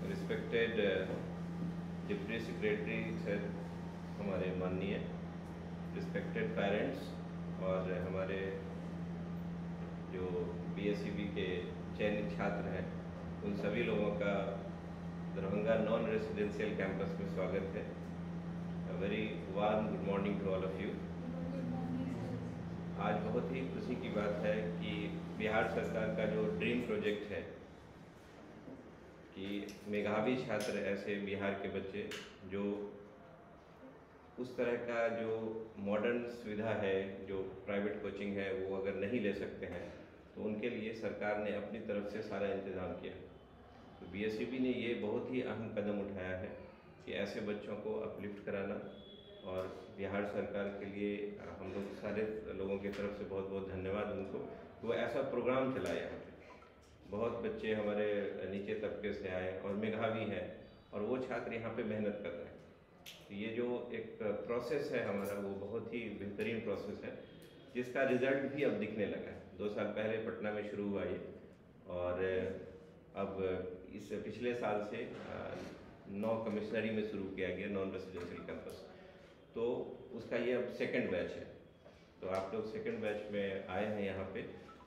Respected deputy secretary sir, हमारे माननीय respected parents और हमारे जो BSEB के चयनित छात्र हैं, उन सभी लोगों का दरभंगा नॉन रेसिडेंशियल कैंपस में स्वागत है। A very warm good morning to all of you. आज बहुत ही खुशी की बात है कि बिहार सरकार का जो ड्रीम प्रोजेक्ट है कि मेधावी छात्र, ऐसे बिहार के बच्चे जो उस तरह का जो मॉडर्न सुविधा है, जो प्राइवेट कोचिंग है, वो अगर नहीं ले सकते हैं तो उनके लिए सरकार ने अपनी तरफ से सारा इंतज़ाम किया। तो BSEB ने ये बहुत ही अहम कदम उठाया है कि ऐसे बच्चों को अपलिफ्ट कराना, और बिहार सरकार के लिए हम लोग सारे लोगों की तरफ से बहुत बहुत धन्यवाद उनको। वो ऐसा प्रोग्राम चलाया यहाँ पे, बहुत बच्चे हमारे नीचे तबके से आए और मेधावी हैं, और वो छात्र यहाँ पे मेहनत कर रहे हैं। ये जो एक प्रोसेस है हमारा, वो बहुत ही बेहतरीन प्रोसेस है, जिसका रिजल्ट भी अब दिखने लगा है। 2 साल पहले पटना में शुरू हुआ ये, और अब इस पिछले साल से 9 कमिश्नरी में शुरू किया गया नॉन रेसिडेंशियल कैंपस। तो उसका ये अब सेकंड बैच है। तो आप लोग सेकंड बैच में आए हैं यहाँ पे,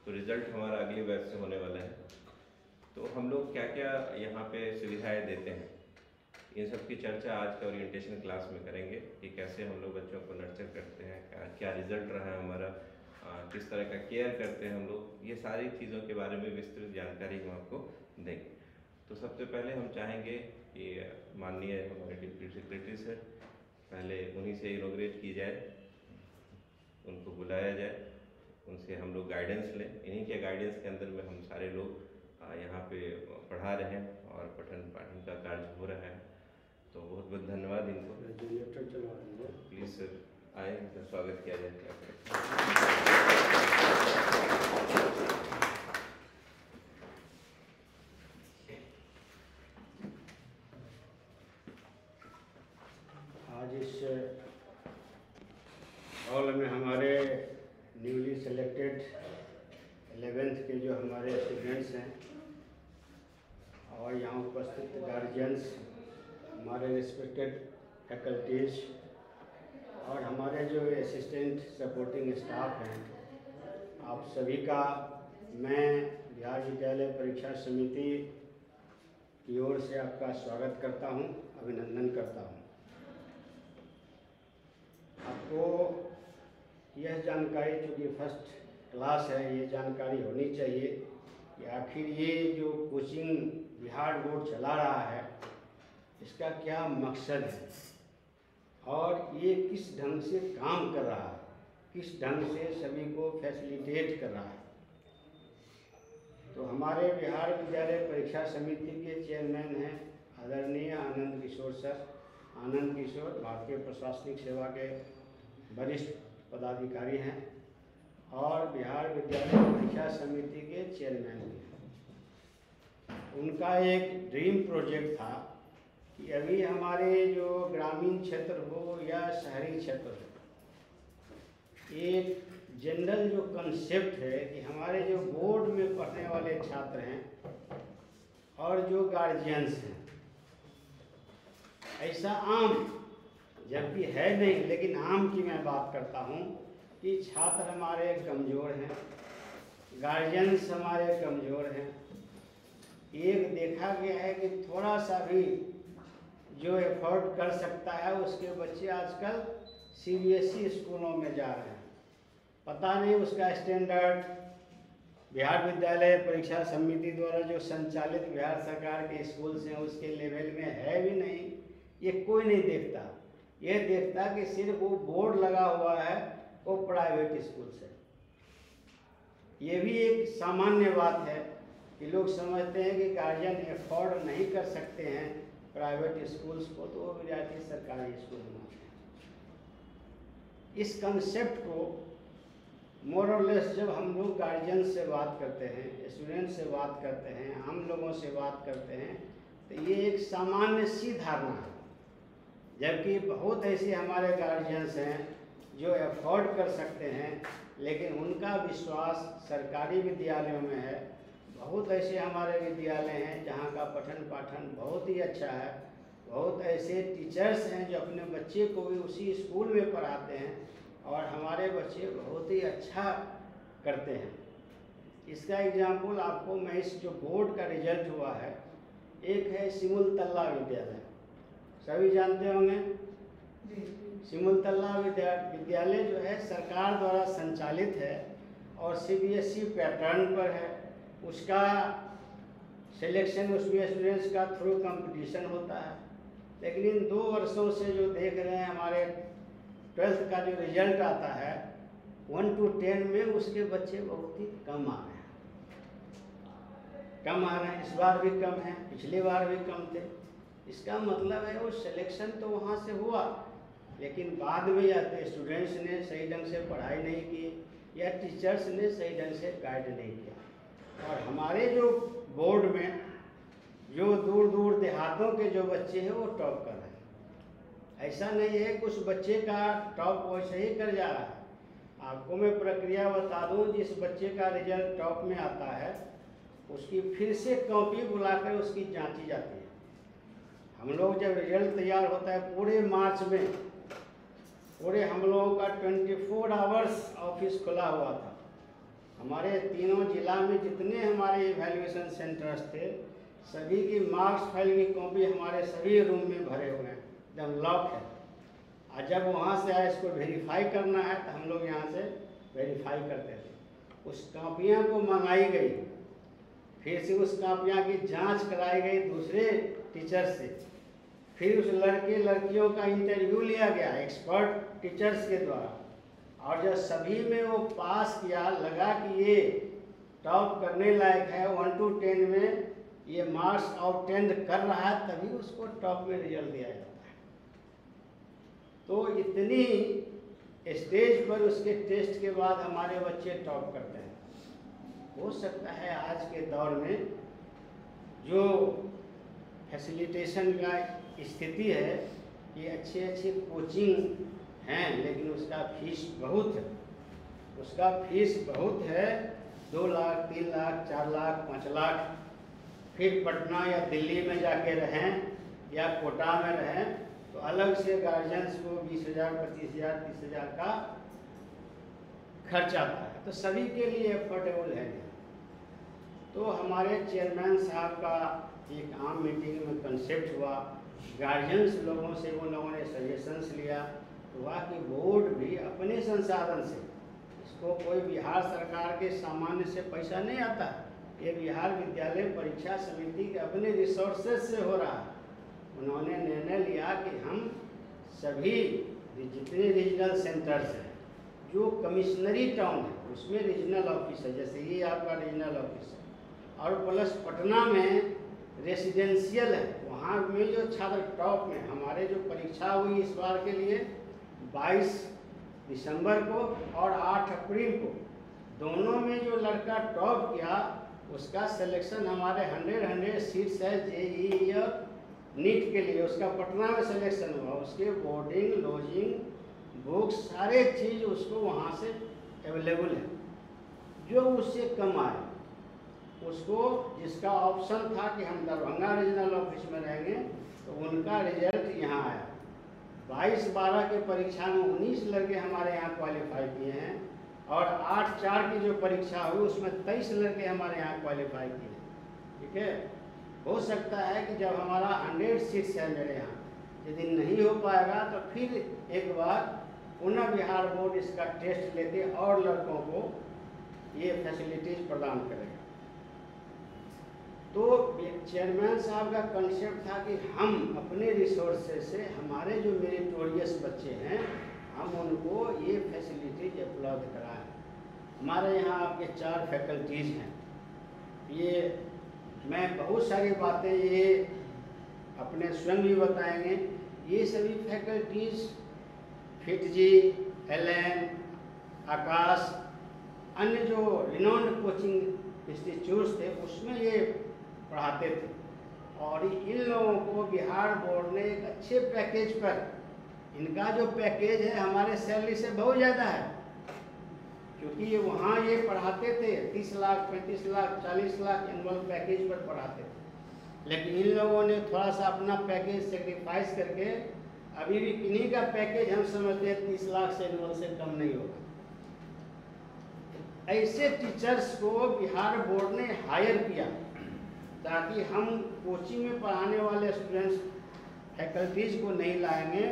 तो रिज़ल्ट हमारा अगले बैच से होने वाला है। तो हम लोग क्या क्या यहाँ पे सुविधाएं देते हैं, इन सब की चर्चा आज के ओरिएंटेशन क्लास में करेंगे कि कैसे हम लोग बच्चों को नर्चर करते हैं, क्या रिज़ल्ट रहा है हमारा, किस तरह का केयर करते हैं हम लोग। ये सारी चीज़ों के बारे में विस्तृत जानकारी हम आपको देंगे। तो सबसे पहले हम चाहेंगे कि माननीय हमारे डिप्टी सेक्रेटरी सर, पहले उन्हीं से इनॉग्रेट की जाए, उनको बुलाया जाए, उनसे हम लोग गाइडेंस लें। इन्हीं के गाइडेंस के अंदर में हम सारे लोग यहाँ पे पढ़ा रहे हैं और पठन पाठन का कार्य हो रहा है। तो बहुत बहुत धन्यवाद इनको। प्लीज़ सर आए, इनका स्वागत किया जाए। आज इस हॉल में हमारे न्यूली सेलेक्टेड 11th के जो हमारे स्टूडेंट्स हैं और यहाँ उपस्थित गार्जियंस, हमारे रिस्पेक्टेड फैकल्टीज और हमारे जो असिस्टेंट सपोर्टिंग स्टाफ हैं, आप सभी का मैं बिहार विद्यालय परीक्षा समिति की ओर से आपका स्वागत करता हूँ, अभिनंदन करता हूँ। आपको यह जानकारी, चूँकि फर्स्ट क्लास है, ये जानकारी होनी चाहिए कि आखिर ये जो कोचिंग बिहार बोर्ड चला रहा है, इसका क्या मकसद है और ये किस ढंग से काम कर रहा है, किस ढंग से सभी को फैसिलिटेट कर रहा है। तो हमारे बिहार विद्यालय परीक्षा समिति के चेयरमैन हैं आदरणीय आनंद किशोर सर। आनंद किशोर भारतीय प्रशासनिक सेवा के वरिष्ठ पदाधिकारी हैं और बिहार विद्यालय परीक्षा समिति के चेयरमैन भी हैं। उनका एक ड्रीम प्रोजेक्ट था कि अभी हमारे जो ग्रामीण क्षेत्र हो या शहरी क्षेत्र हो, एक जनरल जो कंसेप्ट है कि हमारे जो बोर्ड में पढ़ने वाले छात्र हैं और जो गार्जियंस हैं, ऐसा आम, जबकि है नहीं लेकिन आम की मैं बात करता हूँ कि छात्र हमारे कमज़ोर हैं, गार्जियंस हमारे कमज़ोर हैं। एक देखा गया है कि थोड़ा सा भी जो एफर्ट कर सकता है उसके बच्चे आजकल CBSE स्कूलों में जा रहे हैं। पता नहीं उसका स्टैंडर्ड बिहार विद्यालय परीक्षा समिति द्वारा जो संचालित बिहार सरकार के स्कूल्स हैं उसके लेवल में है भी नहीं, ये कोई नहीं देखता। ये देखता कि सिर्फ वो बोर्ड लगा हुआ है, वो प्राइवेट स्कूल से। ये भी एक सामान्य बात है कि लोग समझते हैं कि गार्जियन एफोर्ड नहीं कर सकते हैं प्राइवेट स्कूल्स को, तो वो विद्यार्थी सरकारी स्कूल बनाते हैं। इस कंसेप्ट को मोर और लेस जब हम लोग गार्जियन से बात करते हैं, स्टूडेंट से बात करते हैं, हम लोगों से बात करते हैं, तो ये एक सामान्य सी धारणा है। जबकि बहुत ऐसे हमारे गार्जियंस हैं जो अफोर्ड कर सकते हैं, लेकिन उनका विश्वास सरकारी विद्यालयों में है, बहुत ऐसे हमारे विद्यालय हैं जहाँ का पठन पाठन बहुत ही अच्छा है। बहुत ऐसे टीचर्स हैं जो अपने बच्चे को भी उसी स्कूल में पढ़ाते हैं और हमारे बच्चे बहुत ही अच्छा करते हैं। इसका एग्जाम्पल आपको मैं इस जो बोर्ड का रिजल्ट हुआ है, एक है सिमुलतला विद्यालय, सभी जानते होंगे। सिमुलतला विद्यालय जो है सरकार द्वारा संचालित है और सीबीएसई पैटर्न पर है। उसका सिलेक्शन उसमें स्टूडेंट्स का थ्रू कंपटीशन होता है। लेकिन इन 2 वर्षों से जो देख रहे हैं हमारे 12th का जो रिजल्ट आता है 1 to 10 में उसके बच्चे बहुत ही कम आ रहे हैं। इस बार भी कम है, पिछली बार भी कम थे। इसका मतलब है वो सिलेक्शन तो वहाँ से हुआ, लेकिन बाद में या तो स्टूडेंट्स ने सही ढंग से पढ़ाई नहीं की या टीचर्स ने सही ढंग से गाइड नहीं किया। और हमारे जो बोर्ड में जो दूर दूर देहातों के जो बच्चे हैं वो टॉप कर रहे हैं। ऐसा नहीं है कुछ बच्चे का टॉप वैसे ही कर जा रहा है। आपको मैं प्रक्रिया बता दूं, जिस बच्चे का रिजल्ट टॉप में आता है उसकी फिर से कॉपी बुलाकर उसकी जांची जाती है। हम लोग जब रिजल्ट तैयार होता है पूरे मार्च में, पूरे हम लोगों का 24 आवर्स ऑफिस खुला हुआ था। हमारे तीनों जिला में जितने हमारे इवैल्यूएशन सेंटर्स थे सभी की मार्क्स फाइल की कॉपी हमारे सभी रूम में भरे हुए हैं, एकदम लॉक है। और जब वहाँ से आए इसको वेरीफाई करना है तो हम लोग यहाँ से वेरीफाई करते थे। उस कॉपियाँ को मंगाई गई, फिर से उस कॉपियाँ की जांच कराई गई दूसरे टीचर से, फिर उस लड़के लड़कियों का इंटरव्यू लिया गया एक्सपर्ट टीचर्स के द्वारा, और जब सभी में वो पास किया, लगा कि ये टॉप करने लायक है, 1 to 10 में ये मार्क्स आउटटेंड कर रहा है, तभी उसको टॉप में रिजल्ट दिया जाता है। तो इतनी स्टेज पर उसके टेस्ट के बाद हमारे बच्चे टॉप करते हैं। हो सकता है आज के दौर में जो फैसिलिटेशन का स्थिति है कि अच्छे अच्छे कोचिंग हैं, लेकिन उसका फीस बहुत है। उसका फीस बहुत है, 2 लाख 3 लाख 4 लाख 5 लाख। फिर पटना या दिल्ली में जाके रहें या कोटा में रहें तो अलग से गार्जियंस को 20,000 25,000 30,000 का खर्च आता है। तो सभी के लिए अफोर्डेबल है। तो हमारे चेयरमैन साहब का एक आम मीटिंग में कंसेप्ट हुआ, गार्जियंस लोगों से वो लोगों ने सजेशंस लिया, तो वहाँ की बोर्ड भी अपने संसाधन से, इसको कोई बिहार सरकार के सामान्य से पैसा नहीं आता, ये बिहार विद्यालय परीक्षा समिति के अपने रिसोर्सेज से हो रहा है। उन्होंने निर्णय लिया कि हम सभी जितने रीजनल सेंटर्स हैं, जो कमिश्नरी टाउन है उसमें रीजनल ऑफिस है, जैसे ये आपका रीजनल ऑफिस है, और प्लस पटना में रेसिडेंशियल है, वहाँ में जो छात्र टॉप में, हमारे जो परीक्षा हुई इस बार के लिए 22 दिसंबर को और 8 अप्रैल को, दोनों में जो लड़का टॉप किया उसका सिलेक्शन हमारे 100 सीट्स है जेईई और नीट के लिए, उसका पटना में सिलेक्शन हुआ। उसके बोर्डिंग लॉजिंग बुक्स सारे चीज़ उसको वहाँ से अवेलेबल है। जो उससे कम आए उसको, जिसका ऑप्शन था कि हम दरभंगा रीजनल ऑफिस में रहेंगे, तो उनका रिजल्ट यहाँ आया। 22-12 के परीक्षा में 19 लड़के हमारे यहाँ क्वालिफाई किए हैं, और 8-4 की जो परीक्षा हुई उसमें 23 लड़के हमारे यहाँ क्वालिफाई किए हैं। ठीक है, हो सकता है कि जब हमारा 100 सीट्स है मेरे यहाँ, यदि नहीं हो पाएगा तो फिर एक बार पुनः बिहार बोर्ड इसका टेस्ट लेके और लड़कों को ये फैसिलिटीज़ प्रदान करेगा। तो चेयरमैन साहब का कंसेप्ट था कि हम अपने रिसोर्सेज से हमारे जो मेरिटोरियस बच्चे हैं हम उनको ये फैसिलिटीज उपलब्ध कराएं। हमारे यहाँ आपके 4 फैकल्टीज़ हैं। ये मैं बहुत सारी बातें ये अपने स्वयं भी बताएंगे। ये सभी फैकल्टीज़ फिटजी, एलएन, आकाश, अन्य जो रिनोन्ड कोचिंग इंस्टीट्यूट्स थे उसमें ये पढ़ाते थे, और इन लोगों को बिहार बोर्ड ने एक अच्छे पैकेज पर, इनका जो पैकेज है हमारे सैलरी से बहुत ज़्यादा है, क्योंकि ये वहाँ ये पढ़ाते थे 30 लाख 35 लाख 40 लाख एनुअल पैकेज पर पढ़ाते थे, लेकिन इन लोगों ने थोड़ा सा अपना पैकेज सेक्रीफाइस करके अभी भी किन्हीं का पैकेज हम समझते हैं 30 लाख से एनुअल से कम नहीं होगा। ऐसे टीचर्स को बिहार बोर्ड ने हायर किया ताकि हम कोचिंग में पढ़ाने वाले स्टूडेंट्स फैकल्टीज को नहीं लाएंगे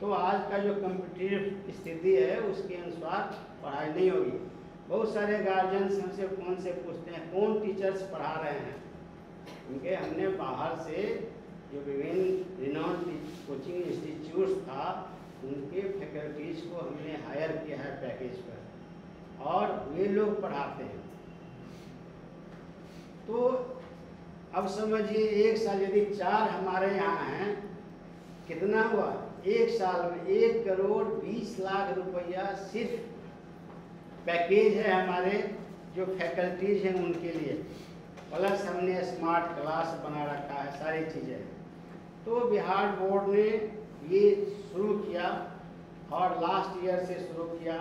तो आज का जो कम्पिटिटिव स्थिति है उसके अनुसार पढ़ाई नहीं होगी। बहुत सारे गार्जियंस हमसे फ़ोन से पूछते हैं कौन टीचर्स पढ़ा रहे हैं, उनके हमने बाहर से जो विभिन्न रिनॉन्ड कोचिंग इंस्टीट्यूट्स था उनके फैकल्टीज को हमने हायर किया है पैकेज पर और वे लोग पढ़ाते हैं। तो अब समझिए एक साल यदि 4 हमारे यहाँ हैं, कितना हुआ? एक साल में 1 करोड़ 20 लाख रुपया सिर्फ पैकेज है हमारे जो फैकल्टीज हैं उनके लिए, प्लस हमने स्मार्ट क्लास बना रखा है, सारी चीज़ें। तो बिहार बोर्ड ने ये शुरू किया और लास्ट ईयर से शुरू किया।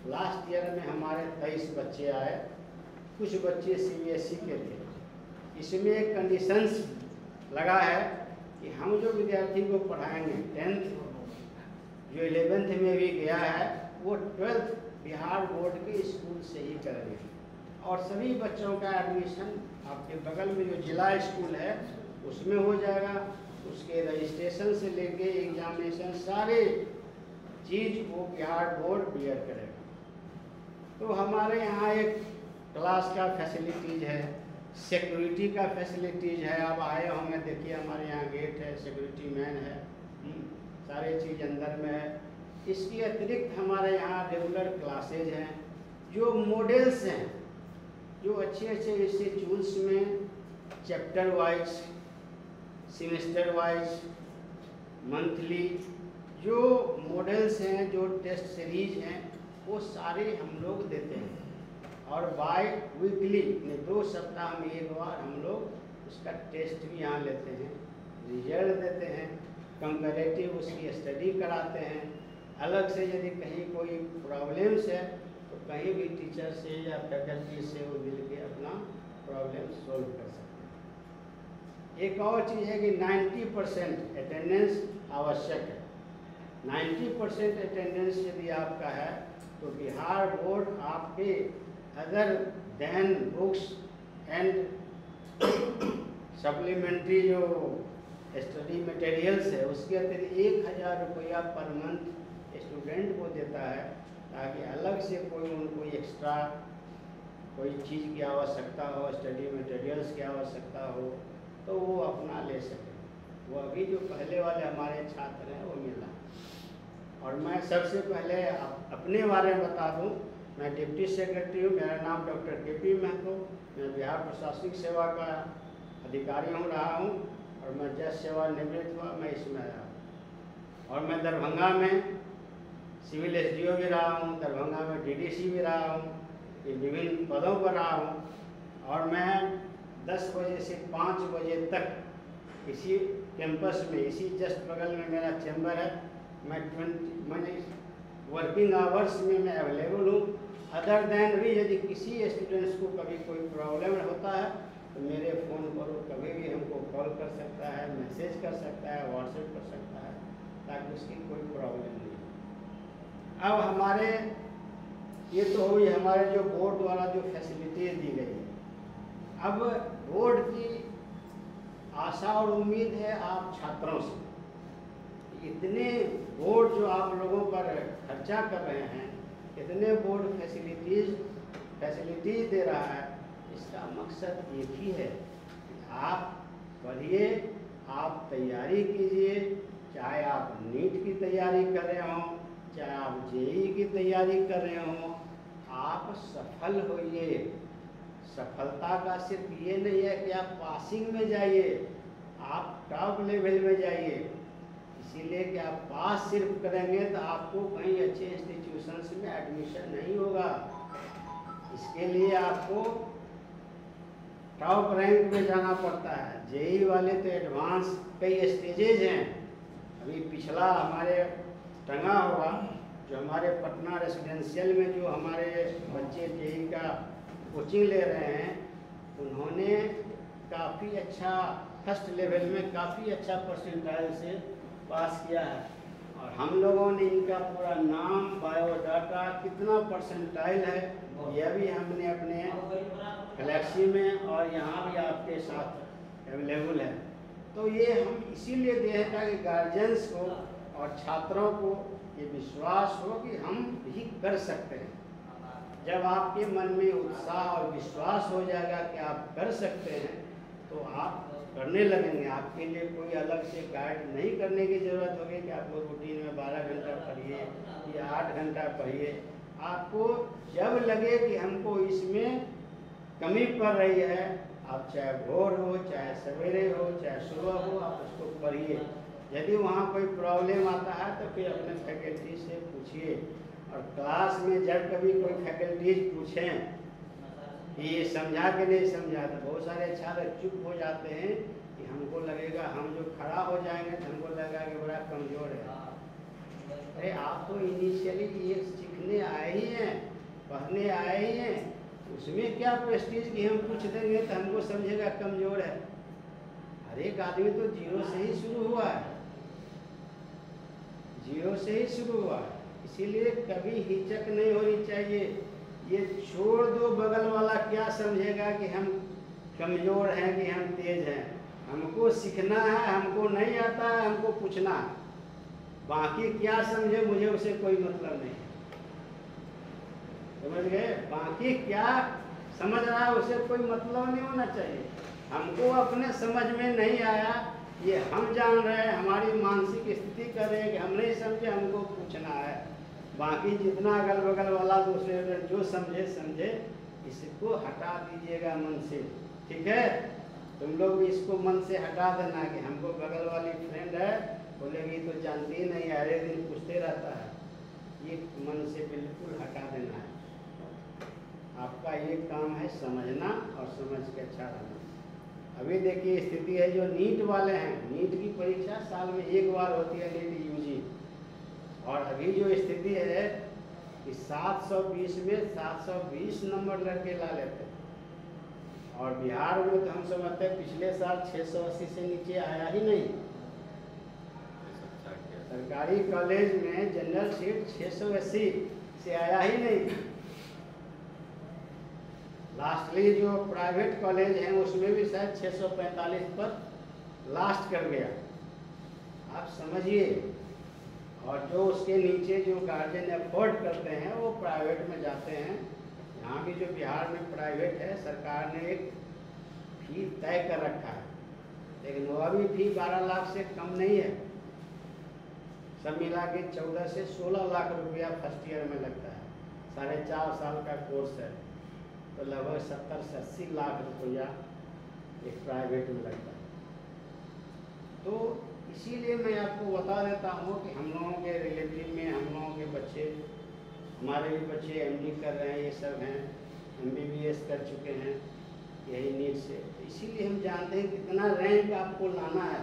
लास्ट ईयर में हमारे 23 बच्चे आए, कुछ बच्चे CBSE के थे। इसमें एक कंडीशंस लगा है कि हम जो विद्यार्थी को पढ़ाएंगे 10th जो 11th में भी गया है वो 12th बिहार बोर्ड के स्कूल से ही करेंगे और सभी बच्चों का एडमिशन आपके बगल में जो जिला स्कूल है उसमें हो जाएगा। उसके रजिस्ट्रेशन से लेके एग्जामिनेशन सारे चीज़ वो बिहार बोर्ड बियर करेगा। तो हमारे यहाँ एक क्लास का फैसिलिटीज है, सिक्योरिटी का फैसिलिटीज है। आप आए होंगे, देखिए हमारे यहाँ गेट है, सिक्योरिटी मैन है, सारे चीज़ अंदर में है। इसके अतिरिक्त हमारे यहाँ रेगुलर क्लासेज हैं जो मॉडल्स हैं, जो अच्छे अच्छे इंस्टीट्यूट्स में chapter wise, semester wise, monthly जो मॉडल्स हैं, जो टेस्ट सीरीज हैं, वो सारे हम लोग देते हैं। और बाय वीकली 2 सप्ताह में एक बार हम लोग उसका टेस्ट भी यहाँ लेते हैं, रिजल्ट देते हैं, कंपैरेटिव उसकी स्टडी कराते हैं। अलग से यदि कहीं कोई प्रॉब्लम्स है तो कहीं भी टीचर से या फैकल्टी से वो मिल के अपना प्रॉब्लम सॉल्व कर सकते हैं। एक और चीज़ है कि 90% अटेंडेंस आवश्यक है। 90% अटेंडेंस यदि आपका है तो बिहार बोर्ड आपके other than books and supplementary जो स्टडी मटेरियल्स है उसके अतिरिक्त 1000 रुपया पर मंथ स्टूडेंट को देता है, ताकि अलग से कोई उनको एक्स्ट्रा कोई चीज़ की आवश्यकता हो, स्टडी मटेरियल्स की आवश्यकता हो तो वो अपना ले सके। वो अभी जो पहले वाले हमारे छात्र हैं वो मिला। और मैं सबसे पहले अपने बारे में बता दूं, मैं डिप्टी सेक्रेटरी हूँ, मेरा नाम डॉक्टर KP महतो, मैं बिहार प्रशासनिक सेवा का अधिकारी हूँ रहा हूँ और मैं जज सेवा निवृत्त हुआ, मैं इसमें आया हूँ। और मैं दरभंगा में सिविल SDO भी रहा हूँ, दरभंगा में DDC भी रहा हूँ, ये विभिन्न पदों पर रहा हूँ। और मैं 10 बजे से 5 बजे तक इसी कैंपस में, इसी जस्ट बगल में मेरा चैम्बर है, मैंने वर्किंग आवर्स में मैं अवेलेबल हूँ। अदर देन भी यदि किसी स्टूडेंट्स को कभी कोई प्रॉब्लम होता है तो मेरे फ़ोन पर वो कभी भी हमको कॉल कर सकता है, मैसेज कर सकता है, व्हाट्सएप कर सकता है, ताकि उसकी कोई प्रॉब्लम नहीं हो। अब हमारे ये तो हुई हमारे जो बोर्ड द्वारा जो फैसिलिटीज दी गई है। अब बोर्ड की आशा और उम्मीद है आप छात्रों से, इतने बोर्ड जो आप लोगों पर खर्चा कर रहे हैं, इतने बोर्ड फैसिलिटीज दे रहा है, इसका मकसद एक ही है कि आप पढ़िए, आप तैयारी कीजिए, चाहे आप नीट की तैयारी कर रहे हों, चाहे आप JEE की तैयारी कर रहे हों, आप सफल होइए। सफलता का सिर्फ ये नहीं है कि आप पासिंग में जाइए, आप टॉप लेवल में जाइए। इसीलिए कि आप पास सिर्फ करेंगे तो आपको कहीं अच्छे इंस्टीट्यूशंस में एडमिशन नहीं होगा। इसके लिए आपको टॉप रैंक में जाना पड़ता है। JEE वाले तो एडवांस कई स्टेजेज हैं, अभी पिछला हमारे टंगा होगा जो हमारे पटना रेसिडेंशियल में जो हमारे बच्चे जेईई का कोचिंग ले रहे हैं, उन्होंने काफ़ी अच्छा फर्स्ट लेवल में काफ़ी अच्छा परसेंटाइल से पास किया है। और हम लोगों ने इनका पूरा नाम, बायोडाटा, कितना परसेंटाइल है, यह भी हमने अपने फ्लैक्सी में और यहाँ भी आपके साथ अवेलेबल है। तो ये हम इसीलिए दे हैं ताकि गार्जियंस को और छात्रों को ये विश्वास हो कि हम भी कर सकते हैं। जब आपके मन में उत्साह और विश्वास हो जाएगा कि आप कर सकते हैं, तो आप करने लगेंगे। आपके लिए कोई अलग से गाइड नहीं करने की ज़रूरत होगी कि आपको रूटीन में 12 घंटा पढ़िए या 8 घंटा पढ़िए। आपको जब लगे कि हमको इसमें कमी पड़ रही है, आप चाहे भोर हो, चाहे सवेरे हो, चाहे सुबह हो, आप उसको पढ़िए। यदि वहाँ कोई प्रॉब्लम आता है तो फिर अपने फैकल्टी से पूछिए। और क्लास में जब कभी कोई फैकल्टीज पूछें कि ये समझा कि नहीं समझा, तो बहुत सारे छात्र चुप हो जाते हैं कि हमको लगेगा, हम जो खड़ा हो जाएंगे तो हमको लगेगा कि बड़ा कमज़ोर है। अरे आप तो इनिशियली ये सीखने आए ही हैं, पढ़ने आए ही हैं, उसमें क्या प्रेस्टीज कि हम पूछ देंगे तो हमको समझेगा कमज़ोर है। हर एक आदमी तो जीरो से ही शुरू हुआ है, जीरो से ही शुरू हुआ है। इसीलिए कभी हिचक नहीं होनी चाहिए। ये छोड़ दो बगल वाला क्या समझेगा कि हम कमज़ोर हैं कि हम तेज हैं। हमको सीखना है, हमको नहीं आता है, हमको पूछना है। बाकी क्या समझे मुझे उसे कोई मतलब नहीं, समझ गए। बाकी क्या समझ रहा है उसे कोई मतलब नहीं होना चाहिए। हमको अपने समझ में नहीं आया, ये हम जान रहे हैं, हमारी मानसिक स्थिति कर रहे हैं कि हम नहीं समझे, हमको पूछना है। बाकी जितना अगल बगल वाला दूसरे जो समझे समझे, इसको हटा दीजिएगा मन से, ठीक है। तुम लोग भी इसको मन से हटा देना कि हमको बगल वाली फ्रेंड है, बोलेगी तो जानती ही नहीं, हर एक दिन पूछते रहता है। ये मन से बिल्कुल हटा देना है। आपका ये काम है समझना और समझ के अच्छा रहना। अभी देखिए स्थिति है जो नीट वाले हैं, नीट की परीक्षा साल में एक बार होती है, नीट यूजी। और अभी जो स्थिति है कि 720 में 720 नंबर लड़के ला लेते हैं। और बिहार में तो हम समझते हैं पिछले साल 680 से नीचे आया ही नहीं। सरकारी कॉलेज में जनरल सीट 680 से आया ही नहीं। लास्टली जो प्राइवेट कॉलेज हैं उसमें भी शायद 645 पर लास्ट कर गया। आप समझिए। और जो उसके नीचे जो गार्जियन अफोर्ड करते हैं वो प्राइवेट में जाते हैं। यहाँ भी जो बिहार में प्राइवेट है, सरकार ने एक फी तय कर रखा है, लेकिन वो अभी फी 12 लाख से कम नहीं है। सब मिला के 14 से 16 लाख रुपया फर्स्ट ईयर में लगता है। 4.5 साल का कोर्स है, तो लगभग 70 से 80 लाख रुपया एक प्राइवेट में लगता है। तो इसीलिए मैं आपको बता देता हूँ कि हम लोगों के रिलेटिव में हम लोगों के बच्चे, हमारे भी बच्चे एमडी कर रहे हैं, ये सब हैं, एमबीबीएस कर चुके हैं यही नीट से। तो इसीलिए हम जानते हैं कितना रैंक आपको लाना है।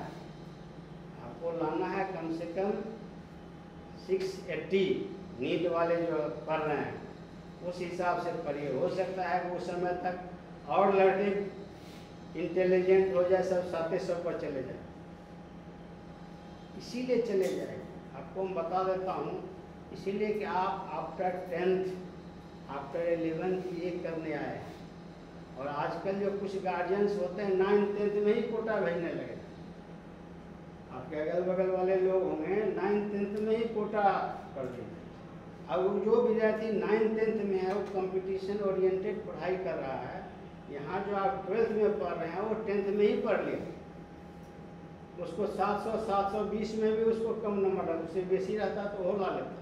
आपको लाना है कम से कम 680। नीट वाले जो पढ़ रहे हैं उस हिसाब से पढ़िए। हो सकता है कि उस समय तक और लड़के इंटेलिजेंट हो जाए, सब 700 पर चले जाए, इसीलिए चले जाए। आपको मैं बता देता हूँ, इसीलिए कि आप आफ्टर 10th आफ्टर 11th ये करने आए हैं। और आजकल जो कुछ गार्जियंस होते हैं 9th 10th में ही कोटा भेजने लगे। आपके अगल बगल वाले लोग होंगे 9th 10th में ही कोटा कर देंगे। अब जो विद्यार्थी 9th 10th में है वो कंपटीशन ओरिएंटेड पढ़ाई कर रहा है। यहाँ जो आप 12th में पढ़ रहे हैं वो 10th में ही पढ़ लिया, उसको 700 720 में भी उसको कम नंबर है, उससे बेसी रहता तो वो ला लेता।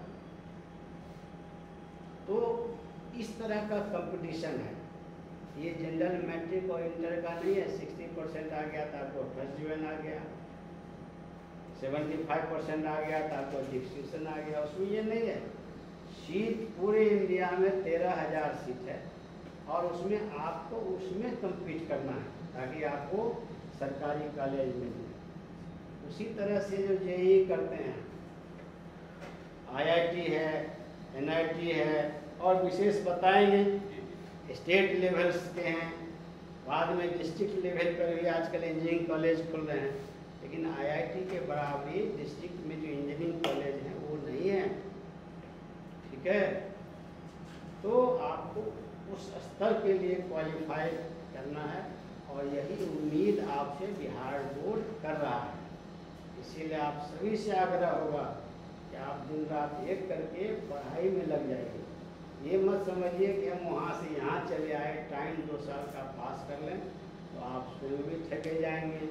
तो इस तरह का कंपटीशन है। ये जनरल मैट्रिक और इंटर का नहीं है। 60% आ गया था आपको फर्स्ट डिवीजन आ गया, 75% आ गया था आपको डिस्टिंक्शन आ गया। उसमें ये नहीं है। सीट पूरे इंडिया में 13,000 सीट है और उसमें आपको उसमें कम्पीट करना है ताकि आपको सरकारी कॉलेज मिले। उसी तरह से जो जेईई करते हैं, आईआईटी है, NIT है, और विशेष बताएंगे स्टेट लेवल्स के हैं, बाद में डिस्ट्रिक्ट लेवल पर भी आजकल इंजीनियरिंग कॉलेज खुल रहे हैं, लेकिन IIT के बराबरी डिस्ट्रिक्ट में जो इंजीनियरिंग कॉलेज हैं वो नहीं है। ठीक है, तो आपको उस स्तर के लिए क्वालिफाई करना है, और यही उम्मीद आपसे बिहार बोर्ड कर रहा है। इसीलिए आप सभी से आग्रह होगा कि आप दिन रात एक करके पढ़ाई में लग जाइए। ये मत समझिए कि हम वहाँ से यहाँ चले आए, टाइम 2 साल का पास कर लें, तो आप स्वयं भी थके जाएंगे,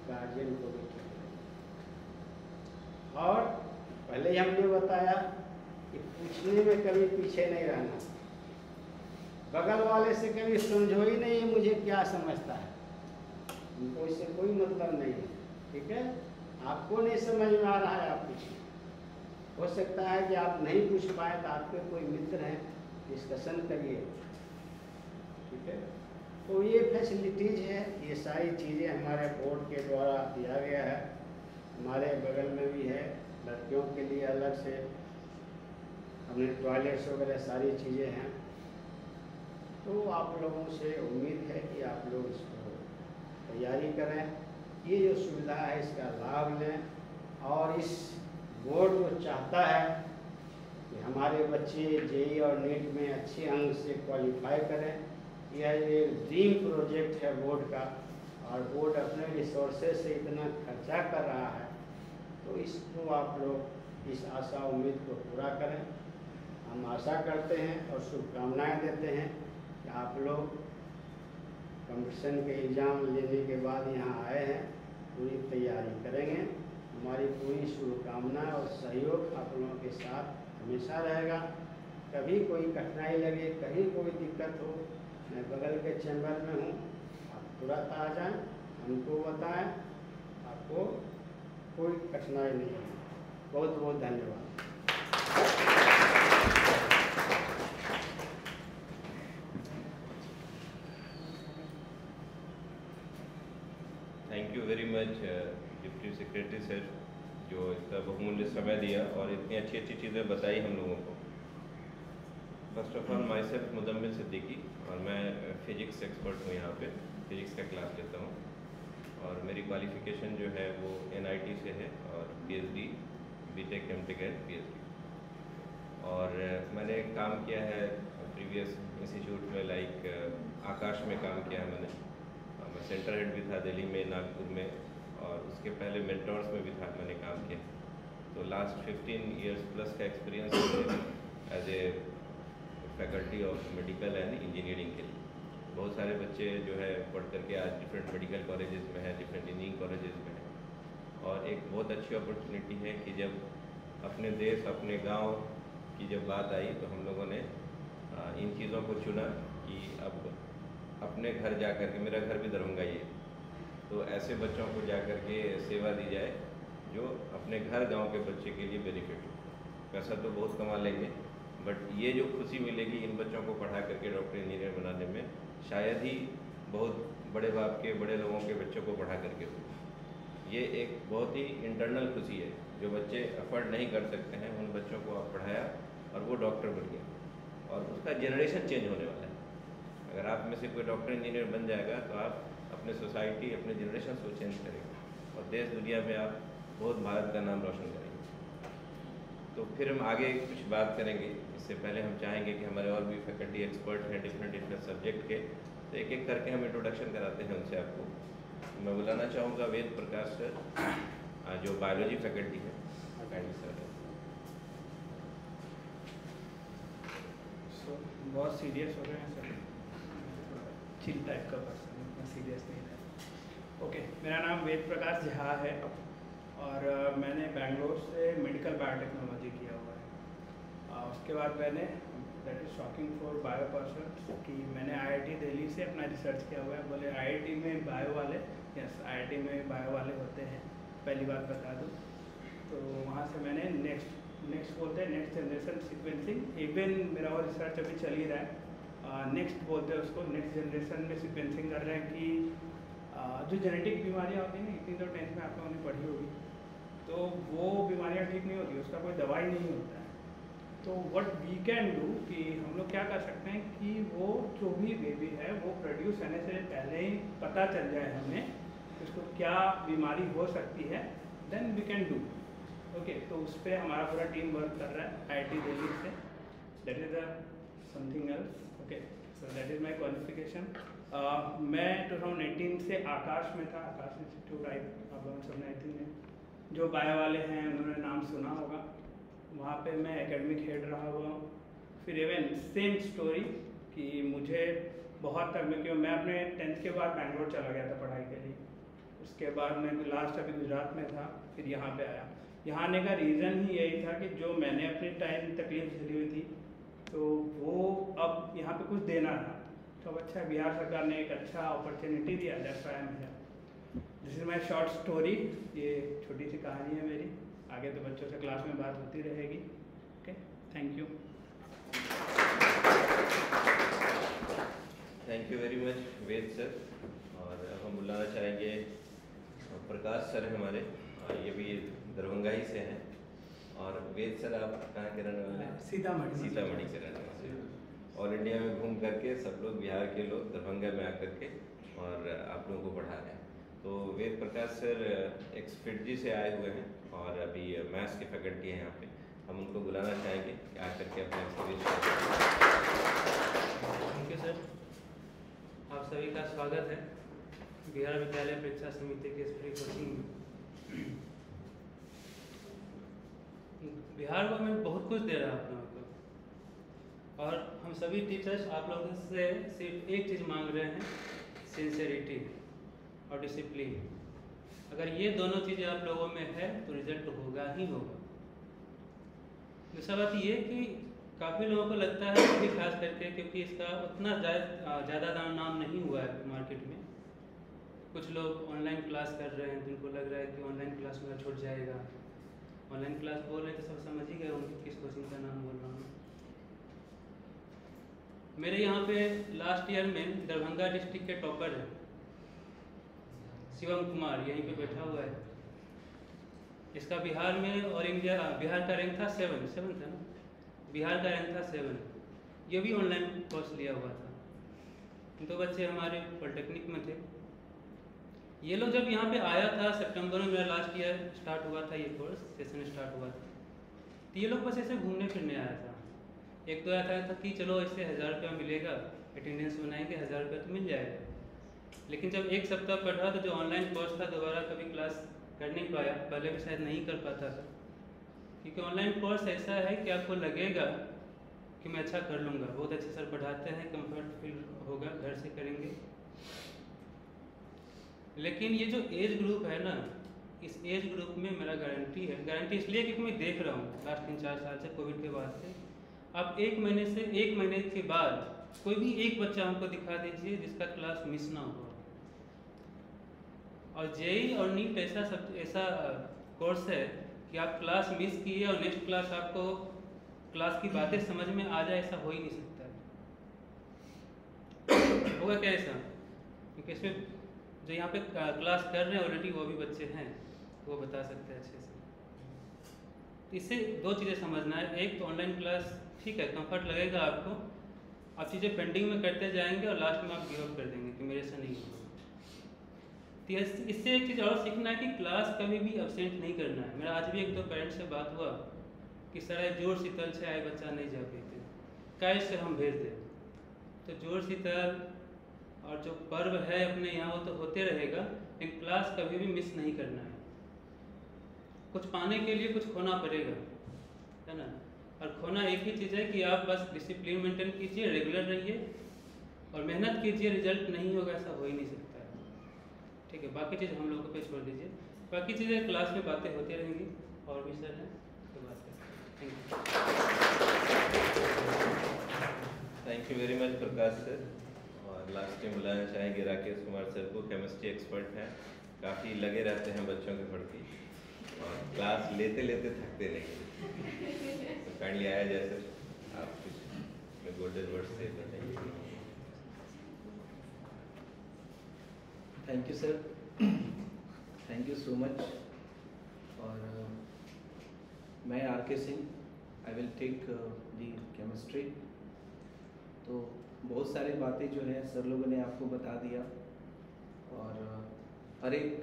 गार्जियन को भी थके। और पहले ही हमने बताया कि पूछने में कभी पीछे नहीं रहना, बगल वाले से कभी समझो ही नहीं मुझे क्या समझता है, उनको इससे कोई मतलब नहीं है। ठीक है, आपको नहीं समझ में आ रहा है आप पूछिए। हो सकता है कि आप नहीं पूछ पाए तो आपके कोई मित्र हैं, डिस्कशन करिए। ठीक है, तो ये फैसिलिटीज है, ये सारी चीज़ें हमारे बोर्ड के द्वारा दिया गया है। हमारे बगल में भी है, लड़कियों के लिए अलग से हमने टॉयलेट्स वगैरह सारी चीज़ें हैं। तो आप लोगों से उम्मीद है कि आप लोग इसको तैयारी करें, ये जो सुविधा है इसका लाभ लें, और इस बोर्ड जो चाहता है कि हमारे बच्चे JEE और NEET में अच्छे अंक से क्वालिफाई करें, यह एक ड्रीम प्रोजेक्ट है बोर्ड का, और बोर्ड अपने रिसोर्सेज से इतना खर्चा कर रहा है, तो इसको आप लोग इस आशा उम्मीद को पूरा करें। हम आशा करते हैं और शुभकामनाएं देते हैं कि आप लोग कंपटीशन के एग्ज़ाम लेने के बाद यहाँ आए हैं, पूरी तैयारी करेंगे। हमारी पूरी शुभकामना और सहयोग आप लोगों के साथ हमेशा रहेगा। कभी कोई कठिनाई लगे, कहीं कोई दिक्कत हो, मैं बगल के चैम्बर में हूँ, आप तुरंत आ जाएं, हमको बताएं, आपको कोई कठिनाई नहीं है। बहुत बहुत धन्यवाद। Thank you very much deputy secretary sir, जो इतना बहुमूल्य समय दिया और इतनी अच्छी अच्छी चीज़ें बताई हम लोगों को। First of all myself Mudammil Siddiqui, और मैं फिजिक्स एक्सपर्ट हूँ, यहाँ पे फिजिक्स का क्लास लेता हूँ, और मेरी क्वालिफ़िकेशन जो है वो NIT से है, और PhD BTech MTech and PhD। और मैंने काम किया है प्रीवियस इंस्टीट्यूट में, लाइक आकाश में काम किया है मैंने। मैं सेंटर हेड भी था दिल्ली में, नागपुर में, और उसके पहले मेंटोर्स में भी था, मैंने काम किया। तो लास्ट 15 इयर्स प्लस का experience as a faculty of medical and engineering के लिए। बहुत सारे बच्चे जो है पढ़ करके आज डिफरेंट मेडिकल कॉलेजेस में है, डिफरेंट इंजीनियरिंग कॉलेजेस में है, और एक बहुत अच्छी अपॉर्चुनिटी है कि जब अपने देश अपने गांव की जब बात आई तो हम लोगों ने इन चीज़ों को चुना कि अब अपने घर जा कर के, मेरा घर भी दरभंगा ही है, तो ऐसे बच्चों को जा कर के सेवा दी जाए जो अपने घर गांव के बच्चे के लिए बेनिफिट हो। पैसा तो बहुत कमा लेंगे, बट ये जो खुशी मिलेगी इन बच्चों को पढ़ा करके डॉक्टर इंजीनियर बनाने में, शायद ही बहुत बड़े बाप के, बड़े लोगों के बच्चों को पढ़ा करके हो। ये एक बहुत ही इंटरनल खुशी है, जो बच्चे अफोर्ड नहीं कर सकते हैं उन बच्चों को आप पढ़ाया और वो डॉक्टर बन गया, और उसका जनरेशन चेंज होने वाला है। अगर आप में से कोई डॉक्टर इंजीनियर बन जाएगा तो आप अपने सोसाइटी, अपने जनरेशन को चेंज करेंगे, और देश दुनिया में आप बहुत भारत का नाम रोशन करेंगे। तो फिर हम आगे कुछ बात करेंगे, इससे पहले हम चाहेंगे कि हमारे और भी फैकल्टी एक्सपर्ट हैं डिफरेंट सब्जेक्ट के, तो एक एक करके हम इंट्रोडक्शन कराते हैं उनसे आपको। मैं बुलाना चाहूँगा वेद प्रकाश सर, जो बायोलॉजी फैकल्टी है। सर बहुत सीरियस हो रहे हैं सर, चिल टाइप का पर्सन, इतना सीरियस नहीं है। ओके, मेरा नाम वेद प्रकाश झा है, और मैंने बेंगलोर से मेडिकल बायोटेक्नोलॉजी किया हुआ है। उसके बाद मैंने, that is shocking for bio person, कि मैंने IIT दिल्ली से अपना रिसर्च किया हुआ है। बोले IIT में बायो वाले, यस IIT में बायो वाले होते हैं, पहली बात बता दूँ। तो वहाँ से मैंने नेक्स्ट बोलते हैं नेक्स्ट जनरेशन सीक्वेंसिंग, इवन मेरा और रिसर्च अभी चल ही रहा है। नेक्स्ट बोलते हैं उसको, नेक्स्ट जनरेशन में सीक्वेंसिंग कर रहे हैं कि जो जेनेटिक बीमारियाँ होती हैं ना, इतनी तो 10th में आप लोगों ने पढ़ी होगी, तो वो बीमारियाँ ठीक नहीं होती, उसका कोई दवाई नहीं होता है। तो व्हाट वी कैन डू कि हम लोग क्या कर सकते हैं कि वो जो भी बेबी है वो प्रोड्यूस होने से पहले ही पता चल जाए हमें कि उसको क्या बीमारी हो सकती है, then we can do. Okay, तो उस पर हमारा पूरा टीम वर्क कर रहा है IIT दिल्ली से। That is something else. Okay, so that is my qualification. मैं 2018 से आकाश में था, आकाश इंस्टीट्यूट, आप लोगों सबने आई थिंक जो बायो वाले हैं उन्होंने नाम सुना होगा, वहाँ पे मैं एकेडमिक हेड रहा हुआ हूँ। फिर इवन सेम स्टोरी कि मुझे बहुत तक में, क्यों मैं अपने 10th के बाद बैंगलोर चला गया था पढ़ाई के लिए। उसके बाद मैं लास्ट अभी गुजरात में था, फिर यहाँ पे आया। यहाँ आने का रीज़न ही यही था कि जो मैंने अपनी टाइम तकलीफ झेली हुई थी तो वो अब यहाँ पे कुछ देना था। तो अब अच्छा बिहार सरकार ने एक अच्छा अपॉर्चुनिटी दिया, that's why I am here. This is my short story, ये छोटी सी कहानी है मेरी। आगे तो बच्चों से क्लास में बात होती रहेगी। Okay, thank you. Thank you very much Ved sir. और अब हम बुलाना चाहेंगे प्रकाश सर हमारे, और ये भी दरभंगा ही से हैं। और वेद सर आप कहाँ के रहने वाले हैं? सीतामढ़ी। सीतामढ़ी के रहने वाले हैं। ऑल इंडिया में घूम करके सब लोग, बिहार के लोग दरभंगा में आकर के और आप लोगों को पढ़ा रहे हैं। तो वेद प्रकाश सर एक्सफिटजी से आए हुए हैं और अभी मैथ्स की फैकल्टी है यहाँ पे। हम उनको बुलाना चाहेंगे कि आकर के अपना एक्सपीरियंस। थैंक यू सर, आप सभी का स्वागत है बिहार विद्यालय परीक्षा समिति के इस फ्री कोचिंग में। बिहार गवर्नमेंट बहुत कुछ दे रहा है आप लोगों को, और हम सभी टीचर्स आप लोगों से सिर्फ एक चीज़ मांग रहे हैं, सिंसेरिटी और डिसिप्लिन। अगर ये दोनों चीज़ें आप लोगों में है तो रिजल्ट होगा ही होगा। दूसरा बात ये कि काफ़ी लोगों को लगता है, अभी खास करके क्योंकि इसका उतना ज़्यादा नाम नहीं हुआ है मार्केट में। कुछ लोग ऑनलाइन क्लास कर रहे हैं, जिनको लग रहा है कि ऑनलाइन क्लास मेरा छूट जाएगा। ऑनलाइन क्लास बोल रहे तो सब समझ ही गए होंगे किस कोचिंग का नाम बोल रहा हूँ। मेरे यहाँ पे लास्ट ईयर में दरभंगा डिस्ट्रिक्ट के टॉपर है शिवम कुमार, यहीं पे बैठा हुआ है। इसका बिहार में और इंडिया, बिहार का रैंक था 7 था ना, बिहार का रैंक था 7। ये भी ऑनलाइन कोर्स लिया हुआ था। 2 बच्चे हमारे पॉलिटेक्निक में थे। ये लोग जब यहाँ पे आया था सितंबर में, मेरा लास्ट ईयर स्टार्ट हुआ था, ये कोर्स सेशन स्टार्ट हुआ था, तो ये लोग बस ऐसे घूमने फिरने आया था। एक तो ऐसा था कि चलो इससे 1000 रुपया मिलेगा, अटेंडेंस बनाएंगे, 1000 रुपया तो मिल जाएगा। लेकिन जब एक सप्ताह पढ़ा तो जो ऑनलाइन कोर्स था दोबारा कभी क्लास कर नहीं पाया, पहले भी शायद नहीं कर पाता था, क्योंकि ऑनलाइन कोर्स ऐसा है कि आपको लगेगा कि मैं अच्छा कर लूँगा, बहुत अच्छे सर पढ़ाते हैं, कंफर्ट फील होगा, घर से करेंगे। लेकिन ये जो एज ग्रुप है ना, इस एज ग्रुप में मेरा गारंटी है, गारंटी इसलिए क्योंकि मैं देख रहा हूँ लास्ट 3-4 साल से, कोविड के बाद से। आप 1 महीने के बाद कोई भी एक बच्चा हमको दिखा दीजिए जिसका क्लास मिस ना हो। और जेई और नीट ऐसा कोर्स है कि आप क्लास मिस किए और नेक्स्ट क्लास आपको क्लास की बातें समझ में आ जाए, ऐसा हो ही नहीं सकता है। होगा क्या ऐसा? क्योंकि इसमें जो यहाँ पे क्लास कर रहे हैं ऑलरेडी वो भी बच्चे हैं, तो वो बता सकते हैं अच्छे से। इससे 2 चीज़ें समझना है। एक तो ऑनलाइन क्लास ठीक है, कंफर्ट लगेगा आपको, आप चीज़ें पेंडिंग में करते जाएंगे और लास्ट में आप गिव अप कर देंगे कि मेरे से नहीं होगा। तो इससे एक चीज़ और सीखना है कि क्लास कभी भी एब्सेंट नहीं करना है। मेरा आज भी 1-2 पेरेंट्स से बात हुआ कि सर जोड़ शीतल से आए बच्चा नहीं जा पाते, कैसे से हम भेज दें। तो जोड़ शीतल और जो पर्व है अपने यहाँ वो तो होते रहेगा, लेकिन क्लास कभी भी मिस नहीं करना है। कुछ पाने के लिए कुछ खोना पड़ेगा, है ना। और खोना एक ही चीज़ है कि आप बस डिसिप्लिन मेंटेन कीजिए, रेगुलर रहिए और मेहनत कीजिए। रिजल्ट नहीं होगा ऐसा हो ही नहीं सकता है, ठीक है। बाकी चीज़ हम लोगों पे छोड़ दीजिए, बाकी चीज़ें क्लास में बातें होती रहेंगी। और भी सर हैं तो बात करें। Thank you very much Prakash sir. और लास्ट में बुलाना चाहेंगे राकेश कुमार सर को, केमिस्ट्री एक्सपर्ट हैं, काफ़ी लगे रहते हैं बच्चों के प्रति और क्लास लेते लेते थकते नहीं। तो काइंडली आया जाए सर, आप कुछ गोल्डन वर्ड से बताइए। Thank you sir, thank you so much. और मैं RK Singh, I will take the chemistry. तो बहुत सारी बातें जो है सर लोगों ने आपको बता दिया और हर एक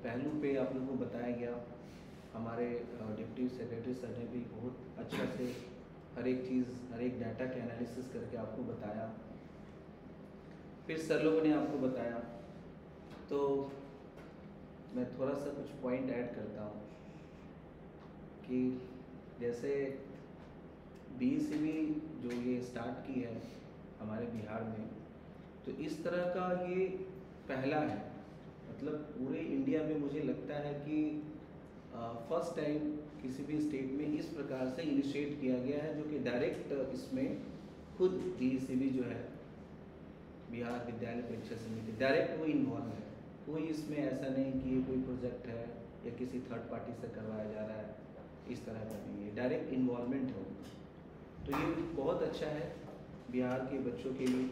पहलू पे आप लोगों को बताया गया। हमारे डिप्टी सेक्रेटरी सर ने भी बहुत अच्छा से हर एक चीज़, हर एक डाटा के एनालिसिस करके आपको बताया। फिर सर लोगों ने आपको बताया, तो मैं थोड़ा सा कुछ पॉइंट ऐड करता हूँ कि जैसे BECV जो ये स्टार्ट की है हमारे बिहार में, तो इस तरह का ये पहला है। मतलब पूरे इंडिया में मुझे लगता है कि फर्स्ट टाइम किसी भी स्टेट में इस प्रकार से इनिशिएट किया गया है, जो कि डायरेक्ट इसमें खुद BECV जो है, बिहार विद्यालय परीक्षा समिति, डायरेक्ट वो इन्वॉल्व है। कोई इसमें ऐसा नहीं कि ये कोई प्रोजेक्ट है या किसी थर्ड पार्टी से करवाया जा रहा है, इस तरह का नहीं है, डायरेक्ट इन्वॉल्वमेंट है। तो ये बहुत अच्छा है बिहार के बच्चों के लिए।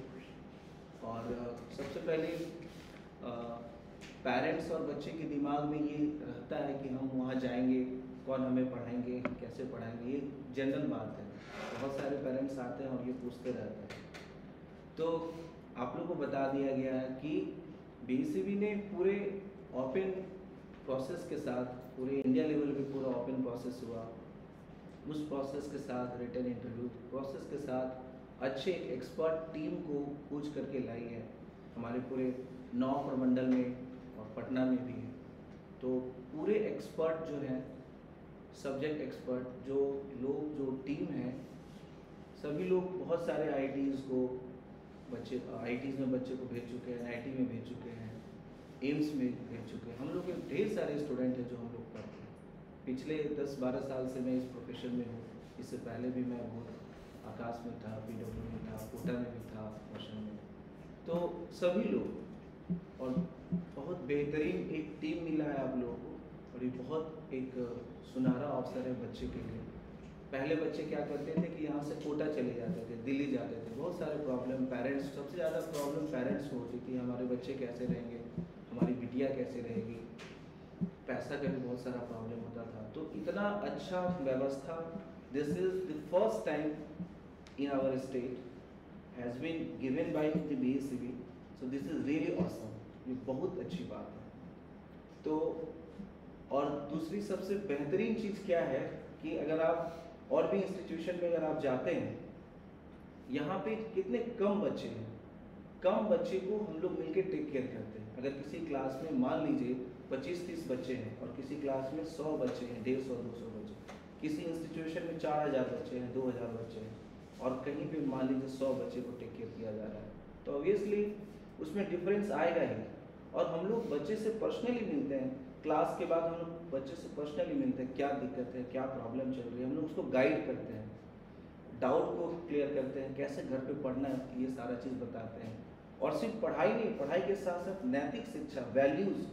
और सबसे पहले पेरेंट्स और बच्चे के दिमाग में ये रहता है कि हम वहाँ जाएंगे, कौन हमें पढ़ाएंगे, कैसे पढ़ाएंगे, ये जनरल बात है। बहुत सारे पेरेंट्स आते हैं और ये पूछते रहते हैं। तो आप लोगों को बता दिया गया है कि BECV ने पूरे ओपन प्रोसेस के साथ, पूरे इंडिया लेवल पे पूरा ओपन प्रोसेस हुआ। उस प्रोसेस के साथ रिटन इंटरव्यू प्रोसेस के साथ अच्छे एक्सपर्ट टीम को पूछ करके लाई है। हमारे पूरे 9 प्रमंडल में और पटना में भी है। तो पूरे एक्सपर्ट जो हैं, सब्जेक्ट एक्सपर्ट जो लोग, जो टीम है, सभी लोग बहुत सारे IITs को बच्चे, IITs में बच्चे को भेज चुके हैं, NIT में भेज चुके हैं, एम्स में भेज चुके हैं। हम लोग के ढेर सारे स्टूडेंट हैं जो हम लोग पढ़ते हैं। पिछले 10-12 साल से मैं इस प्रोफेशन में हूँ। इससे पहले भी मैं बहुत आकाश में था, PW में था, कोटा में भी था, मोशन में। तो सभी लोग, और बहुत बेहतरीन एक टीम मिला है आप लोगों को, और ये बहुत एक सुनहरा अवसर है बच्चे के लिए। पहले बच्चे क्या करते थे कि यहाँ से कोटा चले जाते थे, दिल्ली जाते थे। बहुत सारे प्रॉब्लम पेरेंट्स, सबसे ज़्यादा प्रॉब्लम पेरेंट्स को होती थी, हमारे बच्चे कैसे रहेंगे, हमारी बिटिया कैसे रहेगी, पैसा का भी बहुत सारा प्रॉब्लम होता था। तो इतना अच्छा व्यवस्था, this is the first time in our state has been given by the BECV, so this is really awesome. ये बहुत अच्छी बात है। तो और दूसरी सबसे बेहतरीन चीज़ क्या है कि अगर आप और भी इंस्टीट्यूशन में अगर आप जाते हैं, यहाँ पे कितने कम बच्चे हैं, कम बच्चे को हम लोग मिलके टेक केयर करते हैं। अगर किसी क्लास में मान लीजिए 25-30 बच्चे हैं और किसी क्लास में 100 बच्चे हैं, 150-200 बच्चे, किसी इंस्टीट्यूशन में 4000 बच्चे हैं, 2000 बच्चे हैं, और कहीं पे मान लीजिए 100 बच्चे को टेक केयर किया जा रहा है, तो ऑब्वियसली उसमें डिफरेंस आएगा ही। और हम लोग बच्चे से पर्सनली मिलते हैं, क्लास के बाद हम लोग बच्चे से पर्सनली मिलते हैं, क्या दिक्कत है, क्या प्रॉब्लम चल रही है, हम लोग उसको गाइड करते हैं, डाउट को क्लियर करते हैं, कैसे घर पे पढ़ना है, ये सारा चीज़ बताते हैं। और सिर्फ पढ़ाई नहीं, पढ़ाई के साथ साथ नैतिक शिक्षा, वैल्यूज़,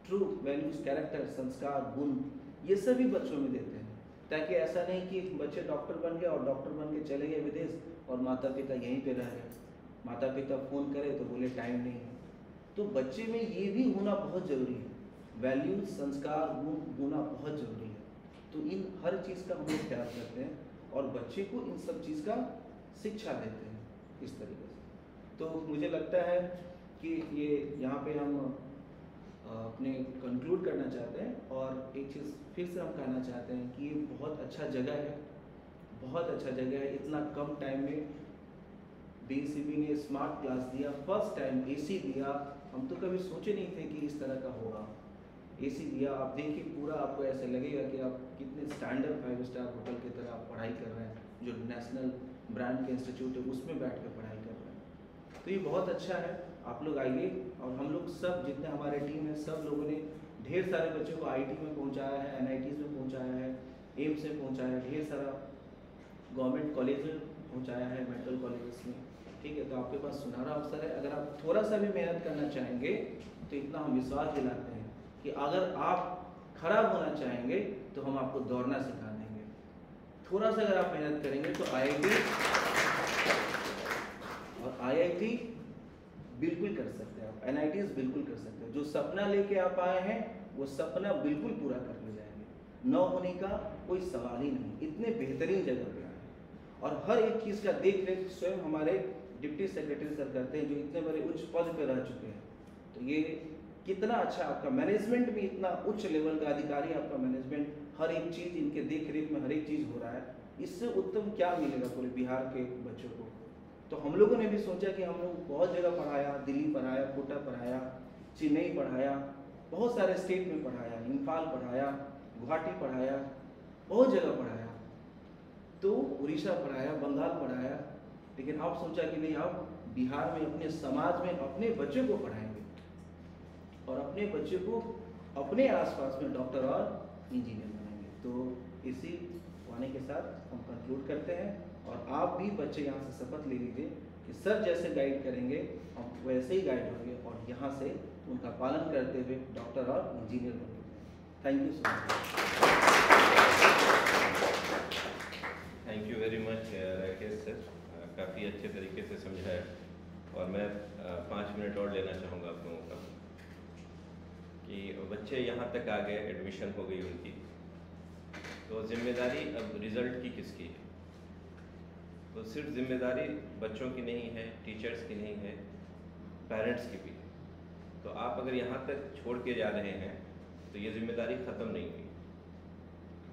ट्रू वैल्यूज़, कैरेक्टर, संस्कार, गुण, ये सभी बच्चों में देते हैं। ताकि ऐसा नहीं कि बच्चे डॉक्टर बन गए और डॉक्टर बन के चले गए विदेश और माता पिता यहीं पे रह गए, माता पिता फ़ोन करे तो बोले टाइम नहीं है। तो बच्चे में ये भी होना बहुत ज़रूरी है, वैल्यूज, संस्कार, गुण होना बहुत ज़रूरी है। तो इन हर चीज़ का हम लोग ख्याल करते हैं और बच्चे को इन सब चीज़ का शिक्षा देते हैं इस तरीके से। तो मुझे लगता है कि ये यहाँ पे हम अपने कंक्लूड करना चाहते हैं, और एक चीज़ फिर से हम कहना चाहते हैं कि ये बहुत अच्छा जगह है, बहुत अच्छा जगह है। इतना कम टाइम में BECV ने स्मार्ट क्लास दिया, फर्स्ट टाइम AC दिया। हम तो कभी सोचे नहीं थे कि इस तरह का होगा। AC दिया, आप देखिए पूरा आपको ऐसे लगेगा कि आप कितने स्टैंडर्ड 5 स्टार होटल की तरह आप पढ़ाई कर रहे हैं, जो नेशनल ब्रांड के इंस्टीट्यूट है उसमें बैठ कर पढ़ाई कर रहे हैं। तो ये बहुत अच्छा है, आप लोग आइए। और हम लोग सब जितने हमारे टीम है, सब लोगों ने ढेर सारे बच्चों को IIT में पहुँचाया है, NITs में पहुँचाया है, एम्स में पहुँचाया है, ढेर सारा गवर्नमेंट कॉलेज में पहुँचाया है, मेडिकल कॉलेजेस में। ठीक है, तो आपके पास सुनहरा अवसर है। अगर आप थोड़ा सा भी मेहनत करना चाहेंगे तो इतना हम विश्वास दिलाते हैं कि अगर आप खड़ा होना चाहेंगे तो हम आपको दौड़ना सिखा देंगे। थोड़ा सा अगर आप मेहनत करेंगे तो IIT बिल्कुल कर सकते हैं आप, NITs बिल्कुल कर सकते हैं। जो सपना लेके आप आए हैं वो सपना बिल्कुल पूरा कर ले जाएंगे। न होने का कोई सवाल ही नहीं, इतने बेहतरीन जगह पे है। और हर एक चीज़ का देख रेख स्वयं हमारे डिप्टी सेक्रेटरी सर करते हैं, जो इतने बड़े उच्च पद पे रह चुके हैं। तो ये कितना अच्छा आपका मैनेजमेंट भी, इतना उच्च लेवल का अधिकारी आपका मैनेजमेंट, हर एक चीज़ इनके देख रेख में हर एक चीज़ हो रहा है। इससे उत्तम क्या मिलेगा पूरे बिहार के बच्चों को। तो हम लोगों ने भी सोचा कि हम लोग बहुत जगह पढ़ाया, दिल्ली पढ़ाया, कोटा पढ़ाया, चेन्नई पढ़ाया, बहुत सारे स्टेट में पढ़ाया, इम्फाल पढ़ाया, गुवाहाटी पढ़ाया, बहुत जगह पढ़ाया, तो उड़ीसा पढ़ाया, बंगाल पढ़ाया। लेकिन अब सोचा कि नहीं, अब बिहार में अपने समाज में अपने बच्चों को पढ़ाएंगे और अपने बच्चों को अपने आसपास में डॉक्टर और इंजीनियर बनाएंगे। तो इसी वाणी के साथ हम कंक्लूड करते हैं। और आप भी बच्चे यहाँ से शपथ ले लीजिए कि सर जैसे गाइड करेंगे हम वैसे ही गाइड होंगे और यहाँ से उनका पालन करते हुए डॉक्टर और इंजीनियर बनेंगे। Thank you so much. Thank you very much Rakesh sir, काफ़ी अच्छे तरीके से समझाया। और मैं 5 मिनट और लेना चाहूँगा आप लोगों का कि बच्चे यहाँ तक आ गए, एडमिशन हो गई उनकी, तो जिम्मेदारी अब रिज़ल्ट की किसकी है? तो सिर्फ जिम्मेदारी बच्चों की नहीं है, टीचर्स की नहीं है, पेरेंट्स की भी है। तो आप अगर यहाँ तक छोड़ के जा रहे हैं तो ये जिम्मेदारी ख़त्म नहीं हुई।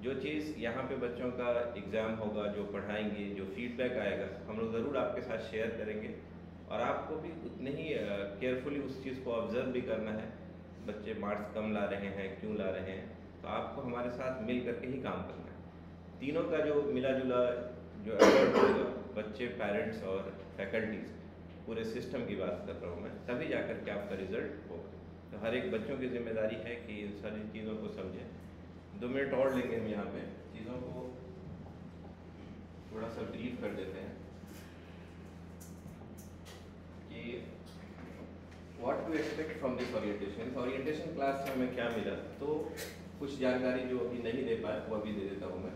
जो चीज़ यहाँ पे बच्चों का एग्ज़ाम होगा, जो पढ़ाएंगे, जो फीडबैक आएगा, हम लोग ज़रूर आपके साथ शेयर करेंगे। और आपको भी उतने ही केयरफुली उस चीज़ को ऑब्ज़र्व भी करना है। बच्चे मार्क्स कम ला रहे हैं, क्यों ला रहे हैं, तो आपको हमारे साथ मिल करके ही काम करना है। तीनों का जो मिला जुला जो एफर्ट होगा, बच्चे, पेरेंट्स और फैकल्टीज़, पूरे सिस्टम की बात कर रहा हूँ मैं, तभी जा कर के आपका रिज़ल्ट होगा। तो हर एक बच्चों की जिम्मेदारी है कि इन सारी चीज़ों को समझें। 2 मिनट और लेंगे हम यहाँ पे, चीज़ों को थोड़ा सा ब्रीफ कर देते हैं कि what to expect from this orientation. इस ओरिएंटेशन क्लास से हमें क्या मिला, तो कुछ जानकारी जो अभी नहीं दे पाए वो अभी दे देता हूँ मैं,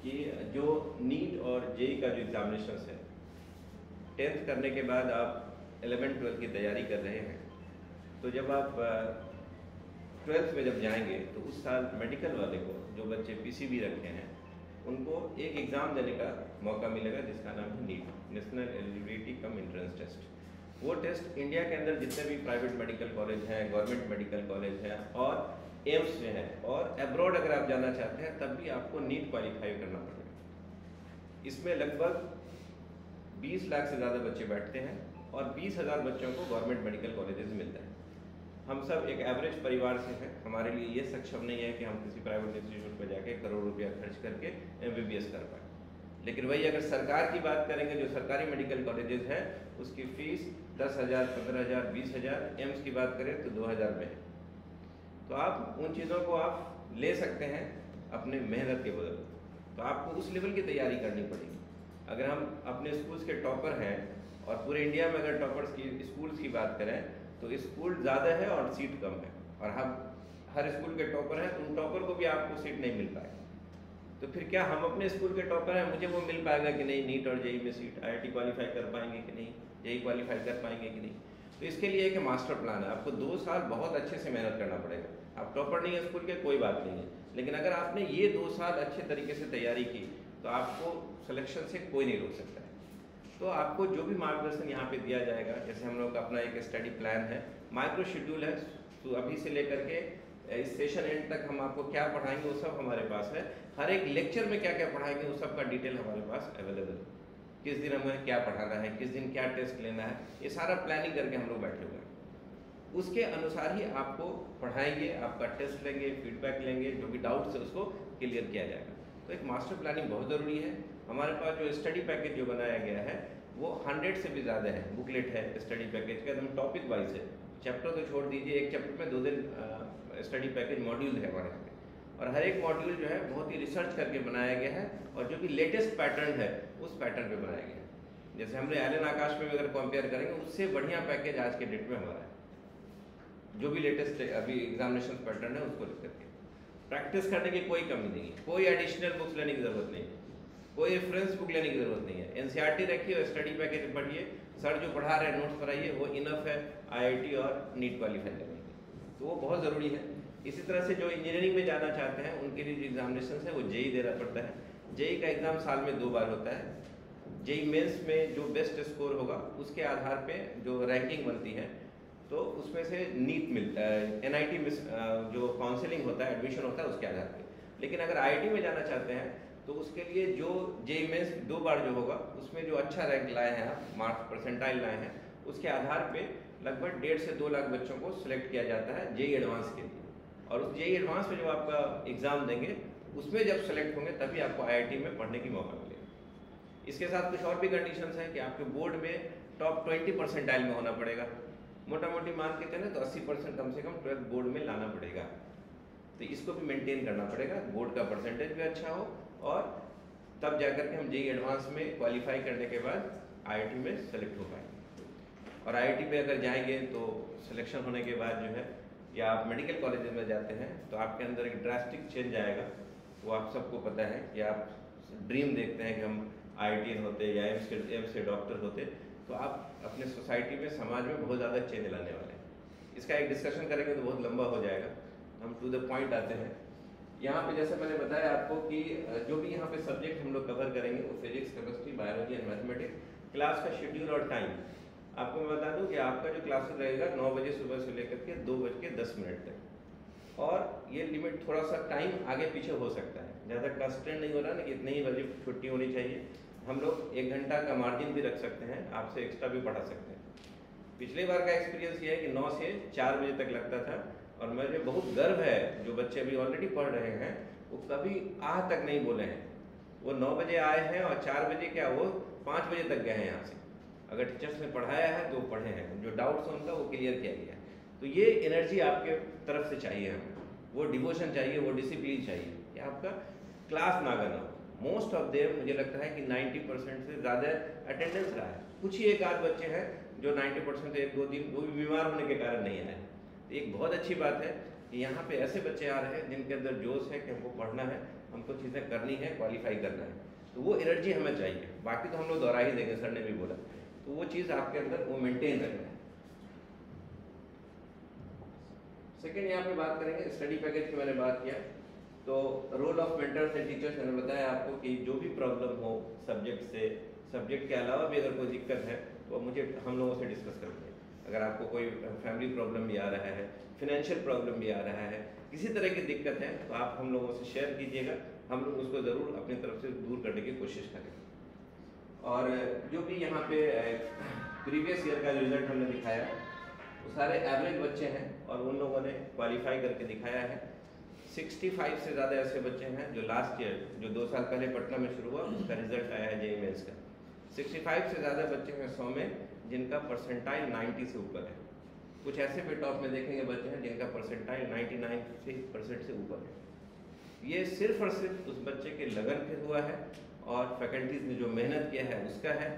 कि जो नीट और जेई का जो एग्जामिनेशन है, 10th करने के बाद आप 11th 12th की तैयारी कर रहे हैं, तो जब आप 12th में जब जाएंगे तो उस साल मेडिकल वाले को, जो बच्चे पीसीबी रखे हैं, उनको एक एग्ज़ाम देने का मौका मिलेगा जिसका नाम है NEET, national eligibility cum entrance test. वो टेस्ट इंडिया के अंदर जितने भी प्राइवेट मेडिकल कॉलेज हैं, गवर्नमेंट मेडिकल कॉलेज हैं और एम्स में है, और एब्रॉड अगर आप जाना चाहते हैं तब भी आपको नीट क्वालिफाई करना पड़ेगा। इसमें लगभग 20 लाख से ज़्यादा बच्चे बैठते हैं और 20,000 बच्चों को गवर्नमेंट मेडिकल कॉलेजेस मिलता है। हम सब एक एवरेज परिवार से हैं, हमारे लिए ये सक्षम नहीं है कि हम किसी प्राइवेट इंस्टीट्यूट पर जाके करोड़ रुपया खर्च करके MBBS कर पाए। लेकिन वही अगर सरकार की बात करेंगे, जो सरकारी मेडिकल कॉलेजेस हैं उसकी फ़ीस 10,000, 15,000, 20,000, एम्स की बात करें तो 2,000 में है। तो आप उन चीज़ों को आप ले सकते हैं अपने मेहनत के बदले। तो आपको उस लेवल की तैयारी करनी पड़ेगी। अगर हम अपने स्कूल्स के टॉपर हैं और पूरे इंडिया में अगर टॉपर्स की स्कूल्स की बात करें तो स्कूल ज़्यादा है और सीट कम है, और हम हर स्कूल के टॉपर हैं, तो उन टॉपर को भी आपको सीट नहीं मिल पाएगी। तो फिर क्या हम अपने स्कूल के टॉपर हैं, मुझे वो मिल पाएगा कि नहीं? नीट और जेई में सीट, IIT क्वालिफाई कर पाएंगे कि नहीं, जेई क्वालिफाई कर पाएंगे कि नहीं? तो इसके लिए एक मास्टर प्लान है। आपको 2 साल बहुत अच्छे से मेहनत करना पड़ेगा। आप टॉपर नहीं है स्कूल के, कोई बात नहीं है, लेकिन अगर आपने ये 2 साल अच्छे तरीके से तैयारी की तो आपको सिलेक्शन से कोई नहीं रोक सकता है। तो आपको जो भी मार्गदर्शन यहाँ पे दिया जाएगा, जैसे हम लोग का अपना एक स्टडी प्लान है, माइक्रो शेड्यूल है, तो अभी से लेकर के इस सेशन एंड तक हम आपको क्या पढ़ाएंगे वो सब हमारे पास है। हर एक लेक्चर में क्या क्या पढ़ाएंगे वो सब का डिटेल हमारे पास अवेलेबल है। किस दिन हमें क्या पढ़ाना है, किस दिन क्या टेस्ट लेना है, ये सारा प्लानिंग करके हम लोग बैठे हुए हैं। उसके अनुसार ही आपको पढ़ाएंगे, आपका टेस्ट लेंगे, फीडबैक लेंगे, जो भी डाउट्स है उसको क्लियर किया जाएगा। तो एक मास्टर प्लानिंग बहुत ज़रूरी है। हमारे पास जो स्टडी पैकेज जो बनाया गया है वो 100 से भी ज़्यादा है, बुकलेट है स्टडी पैकेज का, एकदम टॉपिक वाइज है। चैप्टर तो छोड़ दीजिए, एक चैप्टर में 2 दिन स्टडी पैकेज मॉड्यूल है हमारे यहाँ पे, और हर एक मॉड्यूल जो है बहुत ही रिसर्च करके बनाया गया है, और जो भी लेटेस्ट पैटर्न है उस पैटर्न पे बनाया गया है। जैसे हमने एलन आकाश में अगर कंपेयर करेंगे, उससे बढ़िया पैकेज आज के डेट में हमारा है। जो भी लेटेस्ट अभी एग्जामिनेशन पैटर्न है उसको लिख करके प्रैक्टिस करने की कोई कमी नहीं है, कोई एडिशनल बुक्स लेने की ज़रूरत नहीं है, कोई रेफरेंस बुक लेने की ज़रूरत नहीं है। NCERT रखिए और स्टडी पैकेज पढ़िए, सर जो पढ़ा रहे हैं नोट्स पढ़ाइए, वो इनफ है IIT और नीट क्वालिफाई करने के। तो वो बहुत ज़रूरी है। इसी तरह से जो इंजीनियरिंग में जाना चाहते हैं उनके लिए जो एग्जामिनेशन है वो जेई देना पड़ता है। जेई का एग्ज़ाम साल में 2 बार होता है। जेई मेंस में जो बेस्ट स्कोर होगा उसके आधार पे जो रैंकिंग बनती है तो उसमें से नीट मिलता है, NIT में जो काउंसलिंग होता है, एडमिशन होता है उसके आधार पे। लेकिन अगर IIT में जाना चाहते हैं तो उसके लिए जो जेई मेंस 2 बार जो होगा उसमें जो अच्छा रैंक लाए हैं आप, मार्क्स परसेंटाइल लाए हैं, उसके आधार पे लगभग 1.5 से 2 लाख बच्चों को सिलेक्ट किया जाता है जेई एडवांस के लिए। और उस जेई एडवांस में जो आपका एग्ज़ाम देंगे उसमें जब सेलेक्ट होंगे तभी आपको IIT में पढ़ने की मौका मिलेगा। इसके साथ कुछ और भी कंडीशंस हैं कि आपके बोर्ड में टॉप 20 परसेंटाइल में होना पड़ेगा। मोटा मोटी मान के चलें तो 80% कम से कम 12th बोर्ड में लाना पड़ेगा। तो इसको भी मेंटेन करना पड़ेगा, बोर्ड का परसेंटेज भी अच्छा हो, और तब जाकर के हम जेई एडवांस में क्वालिफाई करने के बाद IIT में सेलेक्ट हो पाएंगे। और IIT पे अगर जाएंगे तो सिलेक्शन होने के बाद जो है, या आप मेडिकल कॉलेज में जाते हैं तो आपके अंदर एक ड्रास्टिक चेंज आएगा। वो आप सबको पता है कि आप ड्रीम देखते हैं कि हम IIT होते या एम्स के डॉक्टर होते, तो आप अपने सोसाइटी में, समाज में बहुत ज़्यादा चेंज लाने वाले हैं। इसका एक डिस्कशन करेंगे तो बहुत लंबा हो जाएगा, हम टू द पॉइंट आते हैं। यहाँ पे जैसे मैंने बताया आपको कि जो भी यहाँ पे सब्जेक्ट हम लोग कवर करेंगे वो physics, chemistry, biology and mathematics. Class का शेड्यूल और टाइम आपको मैं बता दूँ कि आपका जो क्लासेस रहेगा 9 बजे सुबह से लेकर के 2:10 तक, और ये लिमिट थोड़ा सा टाइम आगे पीछे हो सकता है, ज़्यादा कंस्टेंट नहीं हो रहा ना कि इतने ही बजे छुट्टी होनी चाहिए। हम लोग 1 घंटा का मार्जिन भी रख सकते हैं, आपसे एक्स्ट्रा भी पढ़ा सकते हैं। पिछले बार का एक्सपीरियंस ये है कि 9 से 4 बजे तक लगता था, और मुझे बहुत गर्व है जो बच्चे अभी ऑलरेडी पढ़ रहे हैं वो कभी आह तक नहीं बोले हैं। वो 9 बजे आए हैं और 4 बजे क्या, वो 5 बजे तक गए हैं यहाँ से। अगर टीचर्स ने पढ़ाया है तो पढ़े हैं, जो डाउट्स हैं उनका वो क्लियर किया गया है। तो ये एनर्जी आपके तरफ से चाहिए हमें, वो डिवोशन चाहिए, वो डिसिप्लिन चाहिए कि आपका क्लास ना करना हो। मोस्ट ऑफ देम मुझे लगता है कि 90% से ज़्यादा अटेंडेंस रहा है। कुछ ही एक आध बच्चे हैं जो 90% से 1-2 दिन वो भी बीमार होने के कारण नहीं आए। तो एक बहुत अच्छी बात है कि यहाँ पे ऐसे बच्चे आ रहे हैं जिनके अंदर जोश है कि हमको पढ़ना है, हमको चीज़ें करनी है, क्वालिफाई करना है। तो वो एनर्जी हमें चाहिए, बाकी तो हम लोग दोहरा ही देंगे, सर ने भी बोला। तो वो चीज़ आपके अंदर वो मेंटेन रखना है। सेकेंड यहाँ पे बात करेंगे स्टडी पैकेज की। मैंने बात किया तो role of mentors and teachers, मैंने बताया आपको कि जो भी प्रॉब्लम हो सब्जेक्ट से, सब्जेक्ट के अलावा भी अगर कोई दिक्कत है तो मुझे हम लोगों से डिस्कस करते हैं। अगर आपको कोई फैमिली प्रॉब्लम भी आ रहा है, फिनेंशियल प्रॉब्लम भी आ रहा है, किसी तरह की दिक्कत है तो आप हम लोगों से शेयर कीजिएगा, हम लोग उसको ज़रूर अपनी तरफ से दूर करने की कोशिश करेंगे। और जो भी यहाँ पे प्रीवियस ईयर का रिजल्ट हमने दिखाया वो सारे एवरेज बच्चे हैं और उन लोगों ने क्वालिफाई करके दिखाया है। 65 से ज़्यादा ऐसे बच्चे हैं जो लास्ट ईयर, जो 2 साल पहले पटना में शुरू हुआ, उसका रिजल्ट आया है जेईई मेंस का। 65 से ज़्यादा बच्चे हैं 100 में जिनका परसेंटाइल 90 से ऊपर है। कुछ ऐसे भी टॉप में देखेंगे बच्चे हैं जिनका परसेंटाइल 99% से ऊपर है। ये सिर्फ और सिर्फ उस बच्चे के लगन पे हुआ है और फैकल्टीज़ ने जो मेहनत किया है उसका है,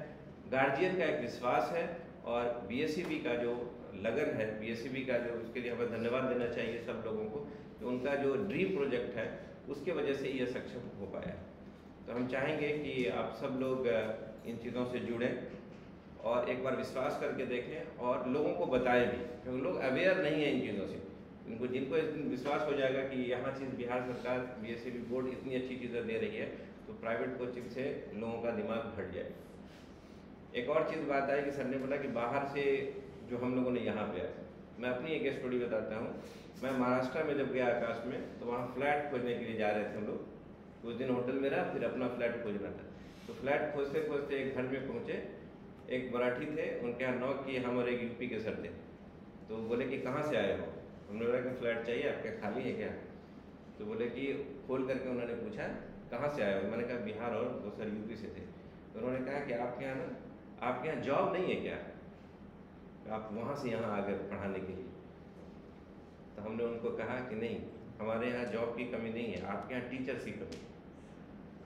गार्जियन का एक विश्वास है, और बीएसईबी का जो लगन है, बीएसईबी का जो, उसके लिए हमें धन्यवाद देना चाहिए सब लोगों को कि उनका जो ड्रीम प्रोजेक्ट है उसके वजह से ये सक्षम हो पाया। तो हम चाहेंगे कि आप सब लोग इन चीज़ों से जुड़ें और एक बार विश्वास करके देखें और लोगों को बताएं भी, क्योंकि लोग अवेयर नहीं है इन चीज़ों से। जिनको इस दिन विश्वास हो जाएगा कि यहाँ चीज़ बिहार सरकार बीएसईबी बोर्ड इतनी अच्छी चीज़ें दे रही है तो प्राइवेट कोचिंग से लोगों का दिमाग हट जाए। एक और चीज़ बात आई कि सर ने बोला कि बाहर से जो हम लोगों ने यहाँ पे आया, मैं अपनी एक स्टोरी बताता हूँ। मैं महाराष्ट्र में जब गया आकाश में तो वहाँ फ्लैट खोजने के लिए जा रहे थे हम लोग। कुछ दिन होटल में रहा, फिर अपना फ्लैट खोजना था। तो फ्लैट खोजते खोजते एक घर में पहुँचे, एक मराठी थे, उनके यहाँ नॉक किए, हम और एक यूपी के सर थे। तो बोले कि कहाँ से आए हो? हमने बोला कि फ्लैट चाहिए, आपके खाली है क्या? तो बोले कि खोल करके उन्होंने पूछा कहाँ से आए हो? मैंने कहा बिहार, और वो सर यूपी से थे। तो उन्होंने कहा कि आपके यहाँ ना, आपके यहाँ जॉब नहीं है क्या? आप वहाँ से यहाँ आ गए पढ़ाने के लिए? तो हमने उनको कहा कि नहीं, हमारे यहाँ जॉब की कमी नहीं है, आपके यहाँ टीचर्स की कमी है।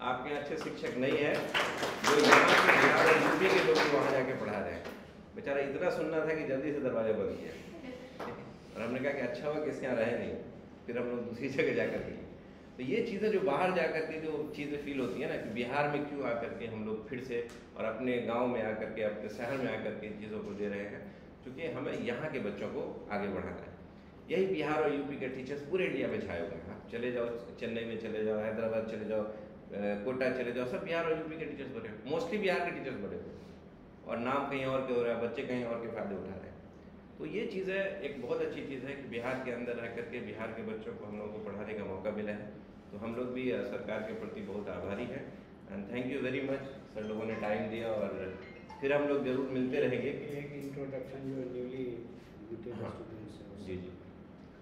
आपके यहाँ अच्छे शिक्षक नहीं है जो यहाँ से बिहार और यूपी के लोग वहाँ जाके पढ़ा रहे हैं। बेचारा इतना सुनना था कि जल्दी से दरवाजा बंद किया। और हमने कहा कि अच्छा हुआ कि इसके यहाँ रहे नहीं, फिर हम लोग दूसरी जगह जा कर के। तो ये चीज़ें जो बाहर जा कर के जो चीज़ें फील होती है ना कि बिहार में क्यों आकर के हम लोग फिर से और अपने गांव में आकर के, अपने शहर में आकर के इन चीज़ों को दे रहे हैं, क्योंकि हमें यहाँ के बच्चों को आगे बढ़ाना है। यही बिहार और यूपी के टीचर्स पूरे इंडिया में छाए हुए हैं। आप चले जाओ, चेन्नई में चले जाओ, हैदराबाद चले जाओ, कोटा चले जाओ, सब बिहार और यूपी के टीचर्स बने हुए, मोस्टली बिहार के टीचर्स बने हुए, और नाम कहीं और के हो रहा है, बच्चे कहीं और के फायदे उठा रहे हैं। तो ये चीज़ें एक बहुत अच्छी चीज़ है कि बिहार के अंदर रह करके बिहार के बच्चों को हम लोगों को पढ़ाने का मौका मिला है। तो हम लोग भी सरकार के प्रति बहुत आभारी हैं, and thank you very much. Sir लोगों ने टाइम दिया, और फिर हम लोग जरूर मिलते रहेंगे। एक इंट्रोडक्शन जो न्यूली एडमिटेड स्टूडेंट्स हैं जी जी,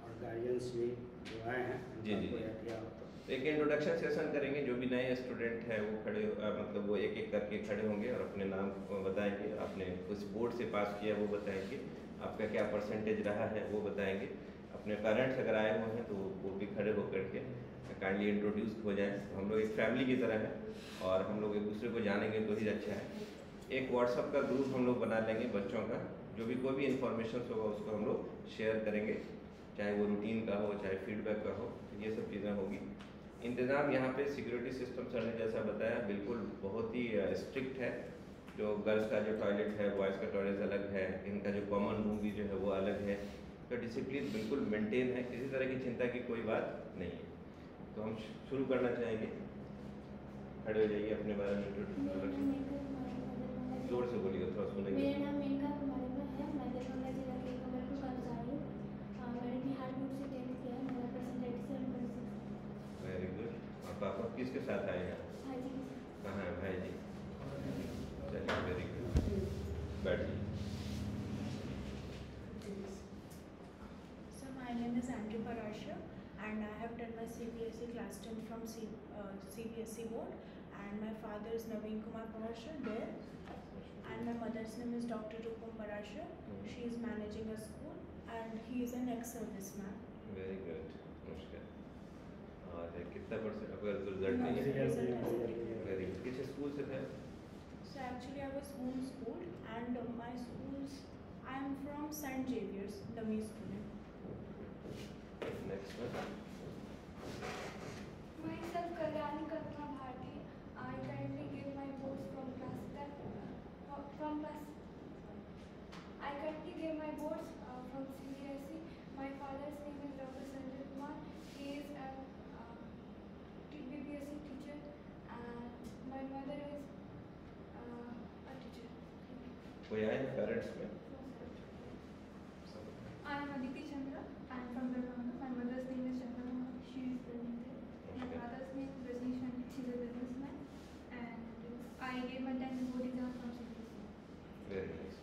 और गार्जियंस भी जो आए हैं जी जी, उनको किया हो तो एक इंट्रोडक्शन सेशन करेंगे। जो भी नए स्टूडेंट हैं वो खड़े मतलब वो एक एक करके खड़े होंगे और अपने नाम बताएंगे, आपने कुछ बोर्ड से पास किया वो बताएंगे, आपका क्या परसेंटेज रहा है वो बताएंगे, अपने पेरेंट्स अगर आए हुए हैं तो वो भी खड़े होकर के काइंडली इंट्रोड्यूस हो जाएं। तो हम लोग एक फैमिली की तरह है, और हम लोग एक दूसरे को जानेंगे तो ही अच्छा है। एक व्हाट्सअप का ग्रुप हम लोग बना लेंगे बच्चों का, जो भी कोई भी इन्फॉर्मेशन होगा उसको हम लोग शेयर करेंगे, चाहे वो रूटीन का हो, चाहे फीडबैक का हो, तो ये सब चीज़ें होगी। इंतज़ाम यहाँ पे सिक्योरिटी सिस्टम सर ने जैसा बताया बिल्कुल बहुत ही स्ट्रिक्ट है। जो गर्ल्स का जो टॉयलेट है, बॉयज़ का टॉयलेट अलग है, इनका जो कॉमन रूम भी जो है वो अलग है। तो डिसिप्लिन बिल्कुल मेंटेन है, किसी तरह की चिंता की कोई बात नहीं है। तो हम शुरू करना चाहेंगे। खड़े हो जाइए, अपने बारे में जोर से बोलिए, थोड़ा सुनेंगे। मेरा नाम मेनका कुमारी है, मैं दरभंगा जिला के कमलपुर का हूँ। मैंने बिहार बोर्ड से 10th किया है, मेरा परसेंटेज 7.6। Very good. और पापा किसके साथ आए हैं? भाई जी। कहाँ है भाई जी? चलिए, वेरी गुड, बैठिए। So my name is Andrew Parashar, and I have done my CBSE class 10 from CBSE board, and my father is Naveen Kumar Parashar there, and my mother's name is Dr. Rupam Parashar. She is managing a school, and he is an ex-serviceman. Very good, नमस्कार। और कितना percent अगर result नहीं है? Very good. किस school से थे? So actually I was homeschooled, and my schools, I am from St. Xavier's, dummy school. Next one. Myself Kalyani Kalpana Bharti. I currently give my boards from class 10. I currently give my boards from CBSE. My father's name is Dr. Sanjay Kumar. He is a BBSE teacher, and my mother is a teacher. कोई आए parents में? I am Aditi Chandra. I am from Darbhanga. My mother's name is Chandra. She is present there. My father's name is Rajnish Pandit. He is a businessman. And I gave my 10th board exam from CBSE. Very nice.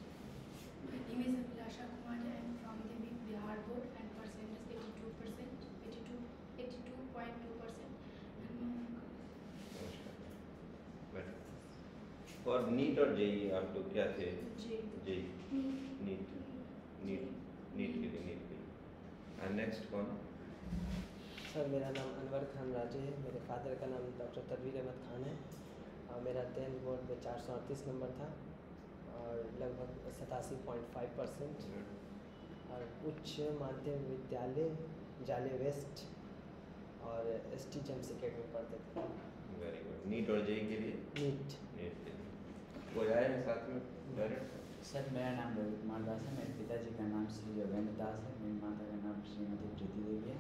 My name is Abhilasha Kumar. I am from the Bihar board, and percent is 82%, 82.2%. नमस्कार, बैठो। और NEET और JEE आप लोग क्या थे? JEE, NEET, NEET, NEET के लिए, नीट के लिए। एंड नेक्स्ट कौन? सर मेरा नाम अनवर खान राजे है। मेरे फादर का नाम डॉक्टर तनवीर अहमद खान है, और मेरा 10th बोर्ड में 438 नंबर था, और लगभग 87.5%। और उच्च माध्यमिक विद्यालय जाले वेस्ट और ST जेम्स अकेडमी में पढ़ते थे। Very good. नीट और जेई के लिए? नीट। नीट के लिए। कोई आए हैं साथ में पेरेंट्स? सर मेरा नाम रवि कुमार दास है। मेरे पिताजी का नाम श्री योगेंद्र दास है। मेरी माता का नाम श्रीमती प्रीति देवी है।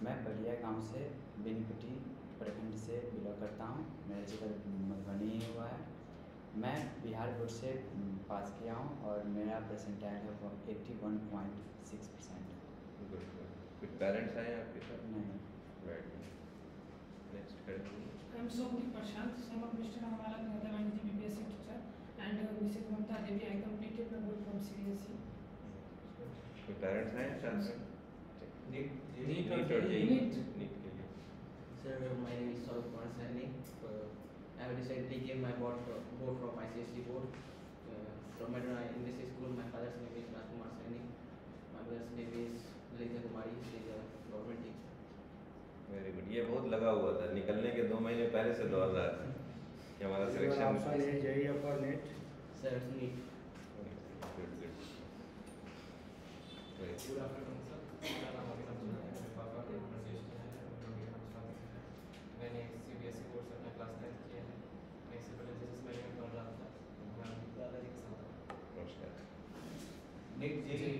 मैं बलिया गांव से बेनीपट्टी प्रखंड से बिलोंग करता हूं। मेरा जिला मधुबनी हुआ है। मैं बिहार बोर्ड से पास किया हूं, और मेरा परसेंटाइल है 81.6%। गुड। कुछ पेरेंट्स आए हैं आपके साथ? नहीं। Very good. नेक्स्ट करेंगे। I am Somdeep Prashant, son of Mr. Ramala Nadavanji, BBSE teacher, and Mrs. Mamta Devi. I completed my board from CBSE. कोई पेरेंट्स आए हैं साथ में? नीट और जेई, नीट। नीट के लिए। Sir, my name is Saurabh Kumar Saini. I have recently gave my board from ICSE board. From my English school, my father's name is Rajkumar Saini. My mother's name is Lalitha Kumari. She is a government teacher. Very good. ये बहुत लगा हुआ था, निकलने के 2 महीने पहले से दौड़ रहा था कि हमारा सिलेक्शन। ऑप्शन है जेई और net. Sir, it's neat. Good good. Good afternoon, sir. मेरा नाम अभिनव झा है। मेरे पापा के प्रदेश में हैं, उन्होंने हम स्वागत। मैंने CBSE बोर्ड से अपना क्लास 10th किया है। मैं इससे पहले जिस में पढ़ रहा था, मैं दादाजी के साथ था। नमस्कार। नीट जेई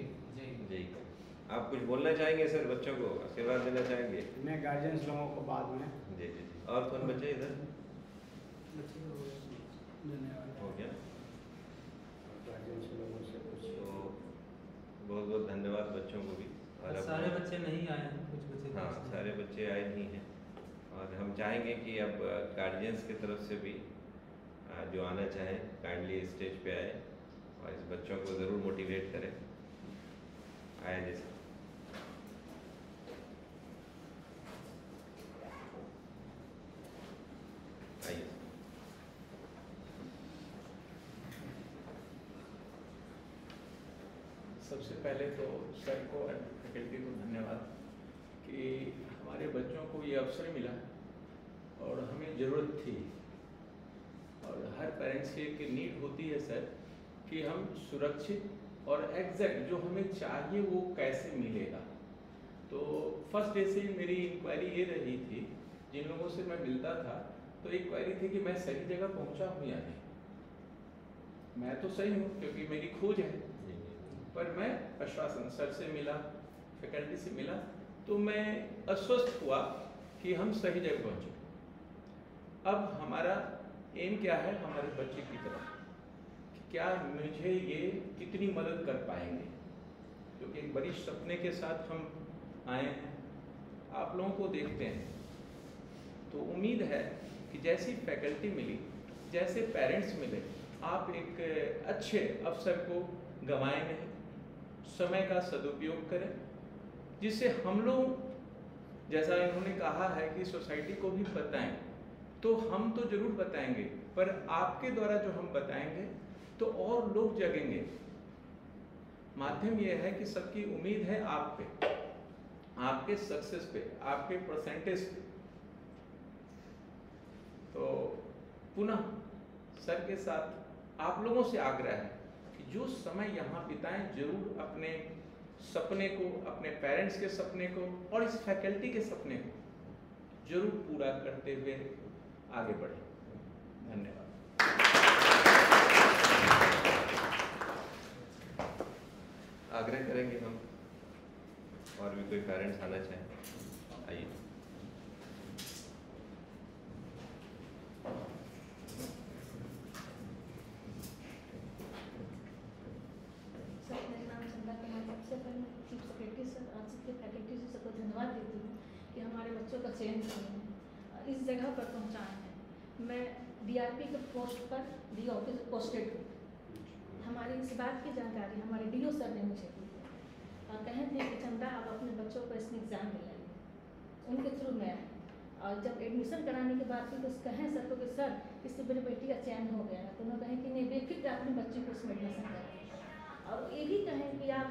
जेई का आप कुछ बोलना चाहेंगे सर? बच्चों को आशीर्वाद देना चाहेंगे? मैं गार्जियंस लोगों को बाद में। जी जी जी। और कौन बच्चे इधर? धन्यवाद। हो गया। गार्जियंस लोगों से कुछ तो बहुत बहुत धन्यवाद बच्चों को भी। और सारे बच्चे नहीं आए हैं, कुछ बच्चे। हाँ, सारे बच्चे आए नहीं हैं और हम चाहेंगे कि अब गार्जियंस की तरफ से भी जो आना चाहें काइंडली स्टेज पे आए और इस बच्चों को ज़रूर मोटिवेट करें। आए जैसे आइए। सबसे पहले तो सर को और फैकल्टी को धन्यवाद कि हमारे बच्चों को ये अवसर मिला और हमें ज़रूरत थी और हर पेरेंट्स की एक नीड होती है सर कि हम सुरक्षित और एग्जैक्ट जो हमें चाहिए वो कैसे मिलेगा। तो फर्स्ट डे से मेरी इंक्वायरी ये रही थी, जिन लोगों से मैं मिलता था तो एक क्वायरी थी कि मैं सही जगह पहुंचा हूँ या नहीं। मैं तो सही हूँ क्योंकि मेरी खोज है, पर मैं आश्वासन सर से मिला, फैकल्टी से मिला तो मैं आश्वस्त हुआ कि हम सही जगह पहुँचे। अब हमारा एम क्या है हमारे बच्चे की तरफ, क्या मुझे ये कितनी मदद कर पाएंगे, क्योंकि एक बड़ी सपने के साथ हम आए हैं, आप लोगों को देखते हैं तो उम्मीद है कि जैसी फैकल्टी मिली, जैसे पेरेंट्स मिले, आप एक अच्छे अवसर को गंवाएं नहीं, समय का सदुपयोग करें, जिससे हम लोग जैसा इन्होंने कहा है कि सोसाइटी को भी बताएं, तो हम तो जरूर बताएंगे पर आपके द्वारा जो हम बताएंगे तो और लोग जगेंगे। माध्यम यह है कि सबकी उम्मीद है आप पे, आपके सक्सेस पे, आपके परसेंटेज पे। तो पुनः सर के साथ आप लोगों से आग्रह है कि जो समय यहाँ बिताएं जरूर अपने सपने को, अपने पेरेंट्स के सपने को और इस फैकल्टी के सपने को जरूर पूरा करते हुए आगे बढ़ें। धन्यवाद। आग्रह करेंगे हम और भी कोई पेरेंट्स आना चाहें, आइए। सर मेरा नाम चंदा कुमार। सबसे पहले मैं चीफ सेक्रेटरी सर और सबके फैकल्टी से सबको धन्यवाद देती हूँ कि हमारे बच्चों का चयन किए हैं, इस जगह पर पहुँचाए हैं। मैं DRP के पोस्ट पर डी ऑफिस पोस्टेड हूँ। हमारी इस बात की जानकारी हमारे DO सर ने मुझे दी और कहे थे कि चंदा आप अपने बच्चों को इसमें एग्ज़ाम दिलाइए, उनके थ्रू मैं आई। और जब एडमिशन कराने के बाद फिर तो कहें सर को कि सर इससे मेरी बेटी का चयन हो गया है, तो उन्होंने कहें कि नहीं बेफिक्र अपने बच्चे को उसमें एडमिशन कराएं। और ये भी कहें कि आप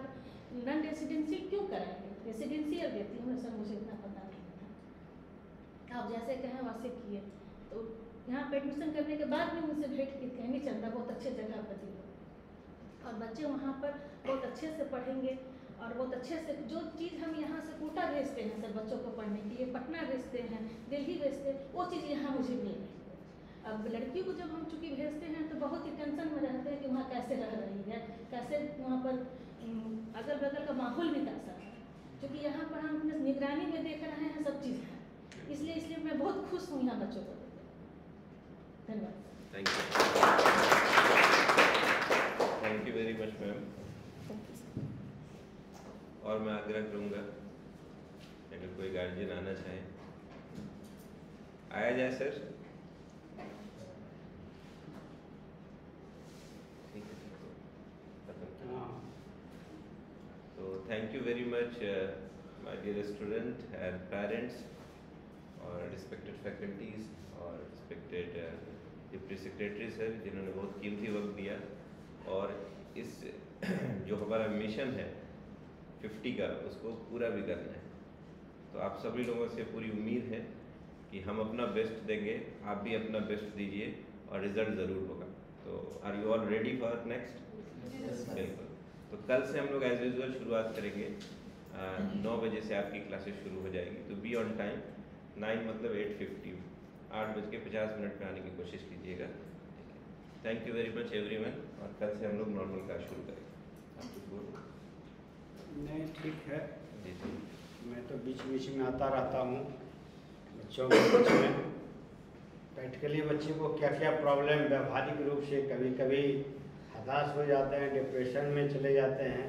नॉन रेसिडेंशियल क्यों कराएंगे, रेसिडेंशियल देती हूँ। सर मुझे इतना पता नहीं था, आप जैसे कहें वैसे किए। तो यहाँ पर एडमिशन करने के बाद भी मुझसे भेंट की, कहेंगे चंदा बहुत अच्छे जगह पर दी और बच्चे वहाँ पर बहुत अच्छे से पढ़ेंगे और बहुत अच्छे से जो चीज़ हम यहाँ से कोटा भेजते हैं सर बच्चों को पढ़ने के लिए, पटना भेजते हैं, दिल्ली भेजते हैं, वो चीज़ यहाँ मुझे मिल रही है। अब लड़की को जब हम चूँकि भेजते हैं तो बहुत ही टेंशन में रहते हैं कि वहाँ कैसे रह रही है, कैसे वहाँ पर अगल बगल का माहौल भी कैसा है, क्योंकि यहाँ पर हम अपने निगरानी में देख रहे हैं सब चीज़ है। इसलिए मैं बहुत खुश हूँ यहाँ बच्चों को देख। धन्यवाद। Thank you very much ma'am. और मैं आग्रह करूँगा अगर कोई गार्जियन आना चाहे आया जाए सर। तो thank you very much my dear student and parents और रिस्पेक्टेड फैकल्टीज और रिस्पेक्टेड डिप्टी सेक्रेटरी सर, जिन्होंने बहुत कीमती वक्त दिया और इस जो हमारा मिशन है 50 का उसको पूरा भी करना है। तो आप सभी लोगों से पूरी उम्मीद है कि हम अपना बेस्ट देंगे, आप भी अपना बेस्ट दीजिए और रिजल्ट ज़रूर होगा। तो are you all ready for next? बिल्कुल। तो कल से हम लोग एज यूजुअल शुरुआत करेंगे 9 बजे से आपकी क्लासेस शुरू हो जाएगी। तो बी ऑन टाइम, 9 मतलब 8:50, 8:50 में आने की कोशिश कीजिएगा। Thank you very much everyone और कल से हम लोग नॉर्मल क्लास शुरू करेंगे। आप कुछ बोलो। नहीं ठीक है, जी जी। मैं तो बीच बीच में आता रहता हूँ बच्चों के बीच में। प्रैक्टिकली बच्चे को क्या क्या प्रॉब्लम व्यवहारिक रूप से कभी कभी हताश हो जाते हैं, डिप्रेशन में चले जाते हैं,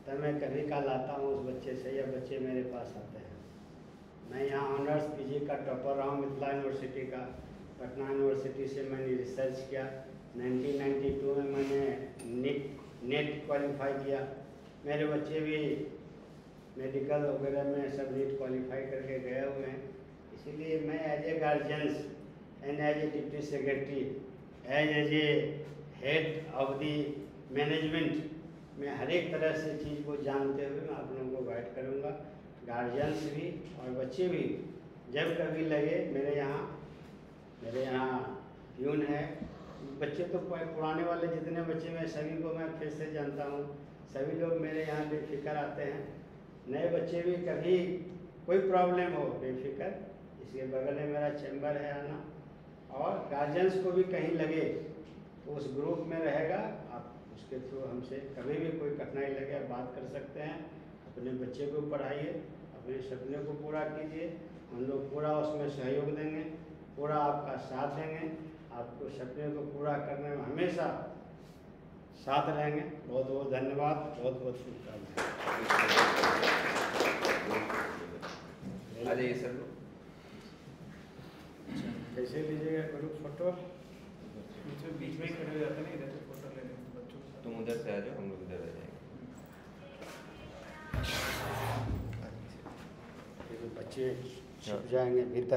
तब मैं कभी का लाता हूँ उस बच्चे से या बच्चे मेरे पास आते हैं। मैं यहाँ ऑनर्स पीजी का टॉपर रहा हूँ मिथिला यूनिवर्सिटी का। पटना यूनिवर्सिटी से मैंने रिसर्च किया। 1992 में मैंने नेट क्वालिफाई किया। मेरे बच्चे भी मेडिकल वगैरह में सब नीट क्वालिफाई करके गए हुए हैं। इसीलिए मैं as a guardians and as a deputy secretary as a head of the management, मैं हर एक तरह से चीज़ को जानते हुए मैं आप लोगों को गाइड करूँगा। गार्जियंस भी और बच्चे भी जब कभी लगे मेरे यहाँ प्यून है। बच्चे तो पुराने वाले जितने बच्चे मैं सभी को मैं फिर से जानता हूँ, सभी लोग मेरे यहाँ बेफिक्र आते हैं। नए बच्चे भी कभी कोई प्रॉब्लम हो बेफिक्र, इसके बगल में मेरा चैम्बर है आना। और गार्जियंस को भी कहीं लगे तो उस ग्रुप में रहेगा, आप उसके थ्रू हमसे कभी भी कोई कठिनाई लगे आप बात कर सकते हैं। अपने बच्चे को पढ़ाइए, अपने सपने को पूरा कीजिए, हम लोग पूरा उसमें सहयोग देंगे, पूरा आपका साथ देंगे, आपको सपने को पूरा करने में हमेशा साथ रहेंगे। बहुत बहुत धन्यवाद, बहुत बहुत शुभकामनाएं। आ जाइए सर। कैसे लीजिएगा ग्रुप फोटो? बीच में ही खड़े हो जाते हैं, इधर से फोटो ले लेंगे बच्चों के साथ। तुम उधर से आ जाओ, हम लोग इधर आ जाएंगे। बच्चे छुप जाएंगे भीतर।